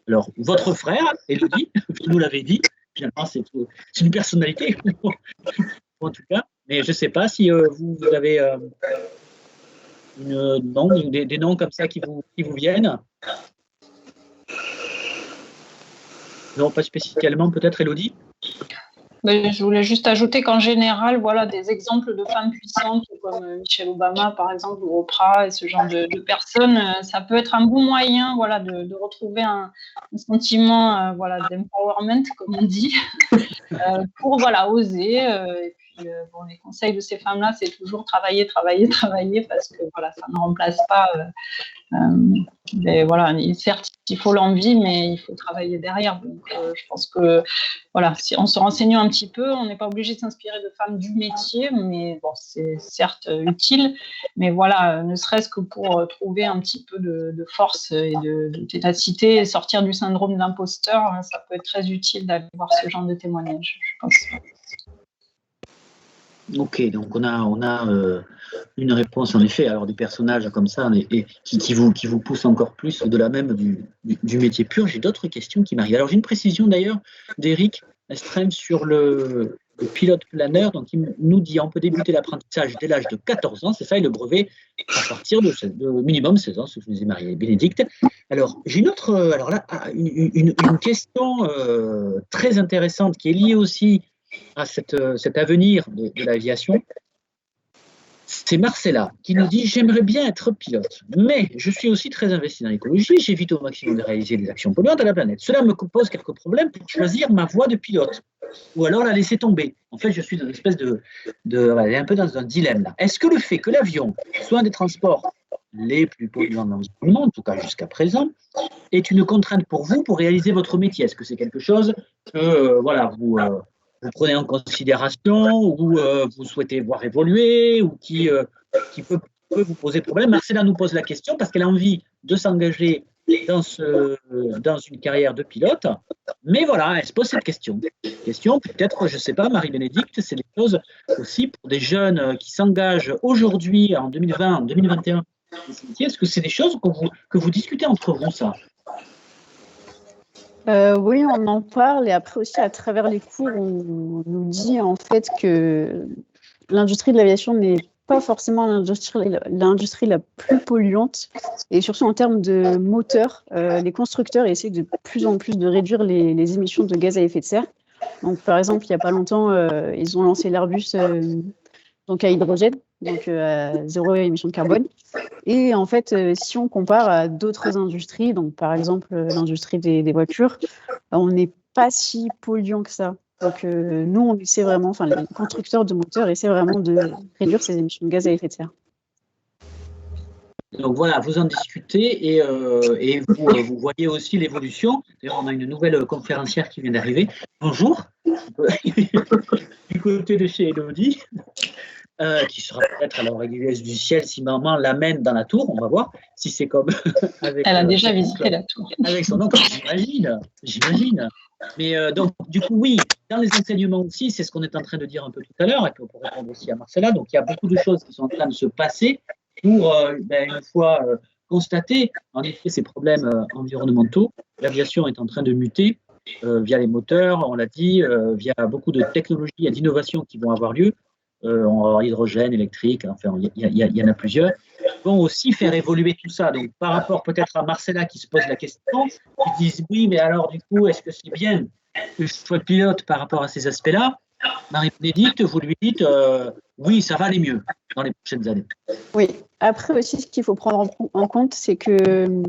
Speaker 1: Alors, votre frère, Élodie, vous nous l'avez dit, finalement, c'est une personnalité, en tout cas, mais je ne sais pas si vous avez des noms comme ça qui vous viennent. Non, pas spécialement, peut-être, Élodie?
Speaker 3: Je voulais juste ajouter qu'en général, voilà, des exemples de femmes puissantes comme Michelle Obama, par exemple, ou Oprah, et ce genre de personnes, ça peut être un bon moyen, voilà, de retrouver un sentiment, voilà, d'empowerment, comme on dit, pour, voilà, oser. Et puis, les conseils de ces femmes-là, c'est toujours travailler, parce que, voilà, ça ne remplace pas. Mais voilà, certes, il faut l'envie, mais il faut travailler derrière. Donc, je pense que, voilà, si en se renseignant un petit peu, on n'est pas obligé de s'inspirer de femmes du métier, mais bon, c'est certes utile. Mais voilà, ne serait-ce que pour trouver un petit peu de force et de ténacité et sortir du syndrome d'imposteur, ça peut être très utile d'aller voir ce genre de témoignages, je pense.
Speaker 1: Ok, donc on a une réponse en effet. Alors des personnages comme ça et qui vous poussent encore plus au-delà même du métier pur. J'ai d'autres questions qui m'arrivent. Alors j'ai une précision d'ailleurs d'Éric Estrem sur le pilote planeur. Donc il nous dit on peut débuter l'apprentissage dès l'âge de 14 ans, c'est ça, et le brevet à partir de minimum 16 ans, ce que je disais Marie-Bénédicte. Alors j'ai une question très intéressante qui est liée aussi à cet avenir de l'aviation. C'est Marcella qui nous dit « J'aimerais bien être pilote, mais je suis aussi très investi dans l'écologie, j'évite au maximum de réaliser des actions polluantes à la planète. Cela me pose quelques problèmes pour choisir ma voie de pilote, ou alors la laisser tomber. En fait, je suis dans une espèce un peu dans un dilemme là. Est-ce que le fait que l'avion soit un des transports les plus polluants dans le monde, en tout cas jusqu'à présent, est une contrainte pour vous pour réaliser votre métier? Est-ce que c'est quelque chose que vous prenez en considération ou vous souhaitez voir évoluer ou qui peut vous poser problème? Marcella nous pose la question parce qu'elle a envie de s'engager dans une carrière de pilote, mais voilà, elle se pose cette question. Peut-être, je ne sais pas, Marie-Bénédicte, c'est des choses aussi pour des jeunes qui s'engagent aujourd'hui, en 2020, en 2021, Est-ce que c'est des choses que vous discutez entre vous, ça?
Speaker 2: Oui, on en parle et après aussi à travers les cours, on nous dit en fait que l'industrie de l'aviation n'est pas forcément l'industrie la plus polluante et surtout en termes de moteurs, les constructeurs essaient de plus en plus de réduire les émissions de gaz à effet de serre. Donc par exemple, il n'y a pas longtemps, ils ont lancé l'Airbus donc à hydrogène, donc à zéro émission de carbone. Et en fait, si on compare à d'autres industries, donc par exemple l'industrie des voitures, on n'est pas si polluant que ça. Donc nous, on essaie vraiment, enfin les constructeurs de moteurs essaient vraiment de réduire ces émissions de gaz à effet de serre.
Speaker 1: Donc voilà, vous en discutez et vous voyez aussi l'évolution. D'ailleurs, on a une nouvelle conférencière qui vient d'arriver. Bonjour, du côté de chez Elodie. Qui sera peut-être à l'heure aiguilleuse du ciel si maman l'amène dans la tour, on va voir si c'est comme avec.
Speaker 3: Elle a déjà visité la tour.
Speaker 1: Avec son oncle, j'imagine. Mais donc, du coup, oui, dans les enseignements aussi, c'est ce qu'on est en train de dire un peu tout à l'heure, et puis pour répondre aussi à Marcella, donc il y a beaucoup de choses qui sont en train de se passer pour, une fois constater, en effet, ces problèmes environnementaux. L'aviation est en train de muter via les moteurs, on l'a dit, via beaucoup de technologies et d'innovations qui vont avoir lieu. En hydrogène, électrique, enfin, il y en a plusieurs, vont aussi faire évoluer tout ça. Donc, par rapport peut-être à Marcella qui se pose la question, qui disent oui, mais alors du coup, est-ce que c'est bien que je sois pilote par rapport à ces aspects-là? Marie-Bénédicte, vous lui dites oui, ça va aller mieux dans les prochaines années.
Speaker 2: Oui, après aussi, ce qu'il faut prendre en compte, c'est que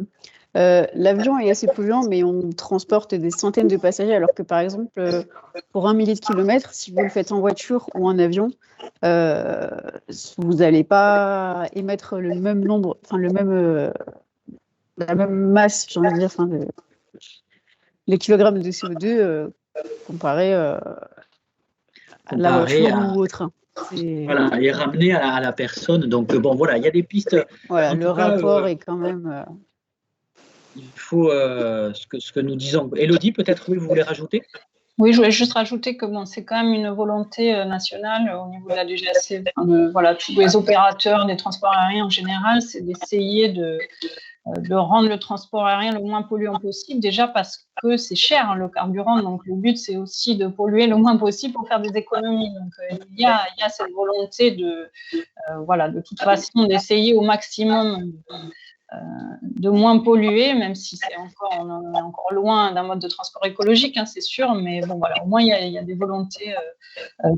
Speaker 2: l'avion est assez polluant, mais on transporte des centaines de passagers, alors que par exemple, pour 1 millier de kilomètres, si vous le faites en voiture ou en avion, vous n'allez pas émettre le même nombre, enfin la même masse, j'ai envie de dire, enfin les kilogrammes de CO2 comparé à la voiture ou au train.
Speaker 1: Voilà, et ramener à la personne. Donc bon, voilà, il y a des pistes.
Speaker 2: Voilà, le rapport est quand même.
Speaker 1: Il faut ce que nous disons. Élodie, peut-être oui, vous voulez rajouter?
Speaker 3: Oui, je voulais juste rajouter que bon, c'est quand même une volonté nationale au niveau de la DGAC. Voilà, tous les opérateurs des transports aériens en général, c'est d'essayer de rendre le transport aérien le moins polluant possible, déjà parce que c'est cher hein, le carburant, donc le but c'est aussi de polluer le moins possible pour faire des économies. Donc il y a cette volonté de toute façon d'essayer au maximum de moins polluer, même si on est encore loin d'un mode de transport écologique, hein, c'est sûr, mais bon voilà, au moins il y a des volontés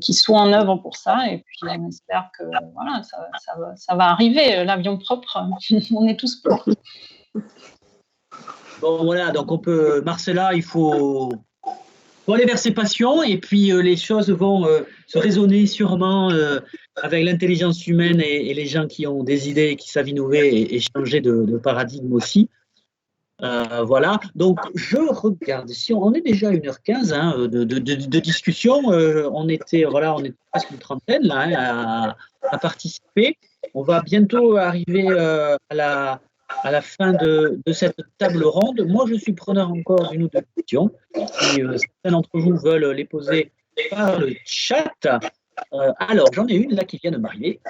Speaker 3: qui sont en œuvre pour ça, et puis on espère que voilà, ça va arriver, l'avion propre, on est tous pour.
Speaker 1: Bon voilà, donc on peut, Marcella, il faut aller vers ses passions, et puis les choses vont se raisonner sûrement avec l'intelligence humaine et les gens qui ont des idées, qui savent innover et changer de paradigme aussi. Voilà, donc je regarde, si on est déjà à 1h15 hein, de discussion, on était presque une trentaine là, hein, à participer. On va bientôt arriver à la fin de cette table ronde. Moi, je suis preneur encore d'une ou deux questions. Si certains d'entre vous veulent les poser par le chat. Alors, j'en ai une là qui vient de m'arriver.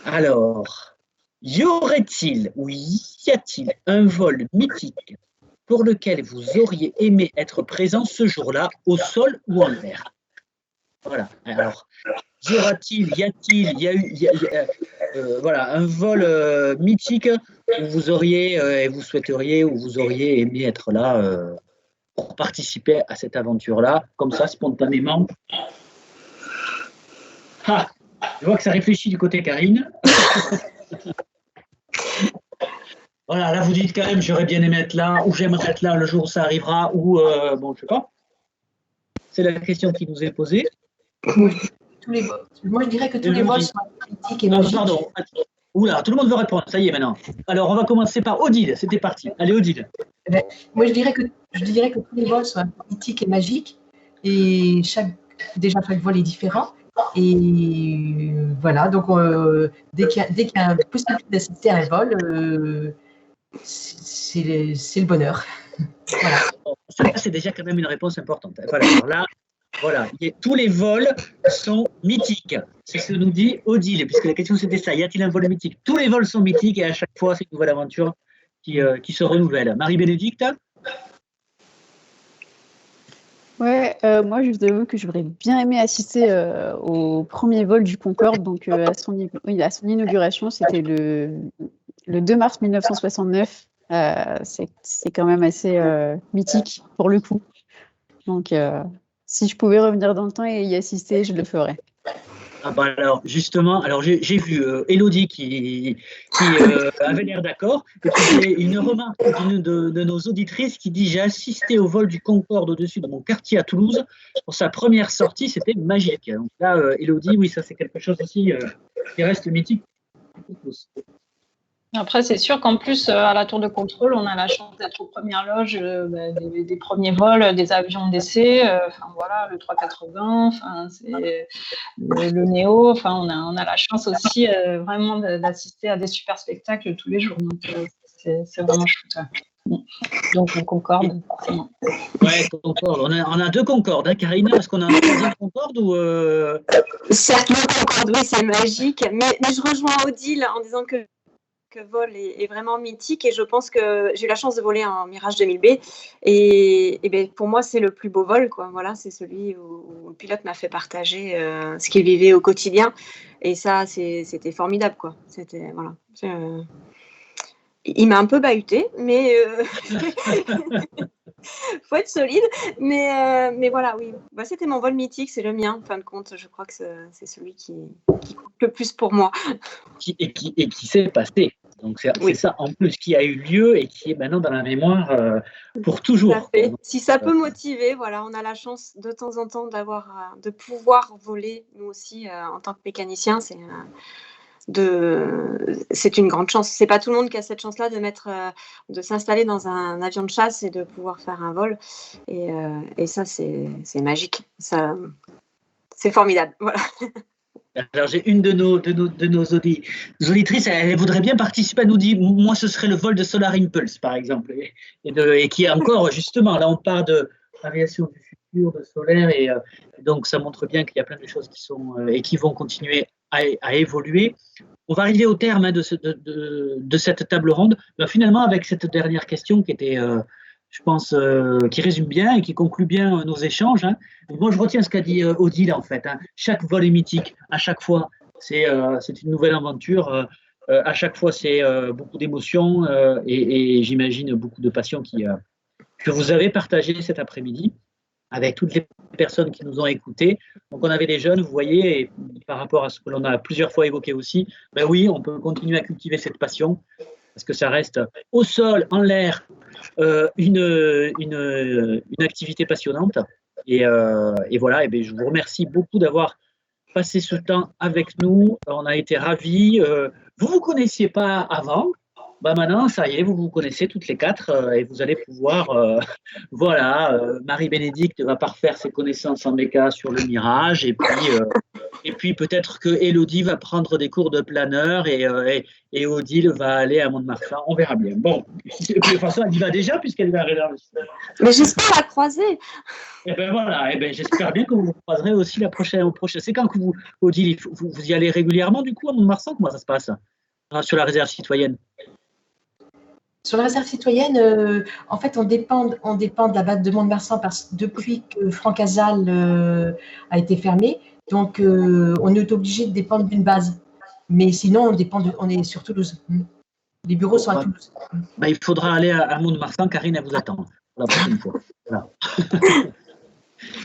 Speaker 1: Alors, y aurait-il ou y a-t-il un vol mythique pour lequel vous auriez aimé être présent ce jour-là, au sol ou en l'air? Voilà. Alors, y aura-t-il, y a-t-il, voilà, un vol mythique où vous auriez et vous souhaiteriez ou vous auriez aimé être là pour participer à cette aventure-là, comme ça, spontanément. Ah, je vois que ça réfléchit du côté Karine. Voilà, là vous dites quand même j'aurais bien aimé être là, ou j'aimerais être là le jour où ça arrivera, ou bon, je sais pas. C'est la question qui nous est posée.
Speaker 4: Moi je dirais que tous les vols sont politiques et magiques.
Speaker 1: Pardon. Oula, tout le monde veut répondre, ça y est maintenant. Alors on va commencer par Odile, c'était parti. Allez Odile.
Speaker 4: Moi je dirais que tous les vols sont politiques et magiques, et chaque vol est différent. Et voilà, donc dès qu'il y a une possibilité d'assister à un vol, c'est le bonheur. Voilà.
Speaker 1: Ça, c'est déjà quand même une réponse importante. Voilà, alors là, Voilà, tous les vols sont mythiques. C'est ce que nous dit Odile, puisque la question c'était ça. Y a-t-il un vol mythique? Tous les vols sont mythiques et à chaque fois, c'est une nouvelle aventure qui se renouvelle. Marie-Bénédicte?
Speaker 2: Ouais, moi je vous avoue que j'aurais bien aimé assister au premier vol du Concorde, donc à son inauguration, c'était le 2 mars 1969. C'est quand même assez mythique pour le coup. Donc si je pouvais revenir dans le temps et y assister, je le ferais.
Speaker 1: Ah bah alors justement, j'ai vu Élodie qui avait l'air d'accord, et puis j'ai une remarque d'une de nos auditrices qui dit: j'ai assisté au vol du Concorde au-dessus de mon quartier à Toulouse pour sa première sortie, c'était magique. Donc là, Élodie, oui, ça c'est quelque chose aussi qui reste mythique pour tous.
Speaker 3: Après, c'est sûr qu'en plus, à la tour de contrôle, on a la chance d'être aux premières loges des premiers vols, des avions d'essai, voilà, le 380, le Néo, on a la chance aussi vraiment d'assister à des super spectacles tous les jours. Donc, c'est vraiment chouette. Donc, le Concorde, forcément.
Speaker 1: Ouais, Concorde. On a deux Concordes, hein, Karina. Est-ce qu'on a un troisième Concorde ou
Speaker 5: Certes, le Concorde, oui, c'est magique. Mais je rejoins Odile en disant que vol est vraiment mythique et je pense que j'ai eu la chance de voler en Mirage 2000B et ben, pour moi c'est le plus beau vol, quoi. Voilà, c'est celui où le pilote m'a fait partager ce qu'il vivait au quotidien et ça c'était formidable, quoi. C'était voilà. Il m'a un peu bahuté, mais faut être solide. Mais voilà, oui. Bah, c'était mon vol mythique, c'est le mien. En fin de compte, je crois que c'est celui qui compte le plus pour moi.
Speaker 1: Et qui s'est passé. Donc c'est ça en plus qui a eu lieu et qui est maintenant dans la mémoire pour toujours.
Speaker 5: Si ça peut motiver, voilà, on a la chance de temps en temps de pouvoir voler nous aussi en tant que mécanicien. C'est une grande chance. C'est pas tout le monde qui a cette chance-là de s'installer dans un avion de chasse et de pouvoir faire un vol. Et ça, c'est magique. Ça, c'est formidable. Voilà.
Speaker 1: Alors j'ai une de nos auditrices, elle voudrait bien participer. Elle nous dit: moi, ce serait le vol de Solar Impulse, par exemple, et qui est encore justement là, on parle de l'aviation du futur, de solaire, et donc ça montre bien qu'il y a plein de choses qui sont et qui vont continuer à évoluer. On va arriver au terme de cette table ronde. Ben, finalement, avec cette dernière question qui était, je pense, qui résume bien et qui conclut bien nos échanges. Hein. Moi, je retiens ce qu'a dit Odile, en fait. Hein. Chaque vol est mythique. À chaque fois, c'est une nouvelle aventure. À chaque fois, c'est beaucoup d'émotions et j'imagine beaucoup de passion que vous avez partagé cet après-midi avec toutes les personnes qui nous ont écoutés. Donc, on avait des jeunes, vous voyez, et par rapport à ce que l'on a plusieurs fois évoqué aussi, ben oui, on peut continuer à cultiver cette passion parce que ça reste au sol, en l'air, une activité passionnante. Et voilà, et bien, je vous remercie beaucoup d'avoir passé ce temps avec nous. On a été ravis. Vous ne vous connaissiez pas avant. Bah maintenant, ça y est, vous vous connaissez toutes les quatre et vous allez pouvoir, Marie-Bénédicte va parfaire ses connaissances en méca sur le Mirage et puis peut-être que Élodie va prendre des cours de planeur et Odile va aller à Mont-de-Marsan. On verra bien. Bon, de toute façon, elle y va déjà puisqu'elle va arriver.
Speaker 5: Mais j'espère la croiser.
Speaker 1: Et ben voilà, j'espère bien que vous vous croiserez aussi la prochaine. C'est quand que vous, Odile, vous y allez régulièrement du coup à Mont-de-Marsan? Comment ça se passe sur la réserve citoyenne?
Speaker 4: Sur la réserve citoyenne, en fait, on dépend de la base de Mont-de-Marsan depuis que Francazal a été fermé. Donc, on est obligé de dépendre d'une base. Mais sinon, on est sur Toulouse. Les bureaux sont à Toulouse.
Speaker 1: Il faudra aller à Mont-de-Marsan. Karine, elle vous attend pour la prochaine fois. Voilà.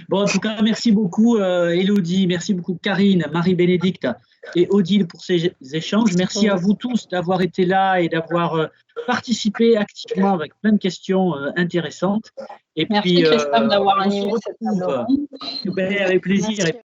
Speaker 1: Bon, en tout cas, merci beaucoup Élodie, merci beaucoup Karine, Marie-Bénédicte et Odile pour ces échanges. Merci à vous tous d'avoir été là et d'avoir participé activement avec plein de questions intéressantes. Et
Speaker 3: merci
Speaker 1: puis,
Speaker 3: Christophe d'avoir animé cette table ronde.
Speaker 1: Avec plaisir.
Speaker 2: Merci.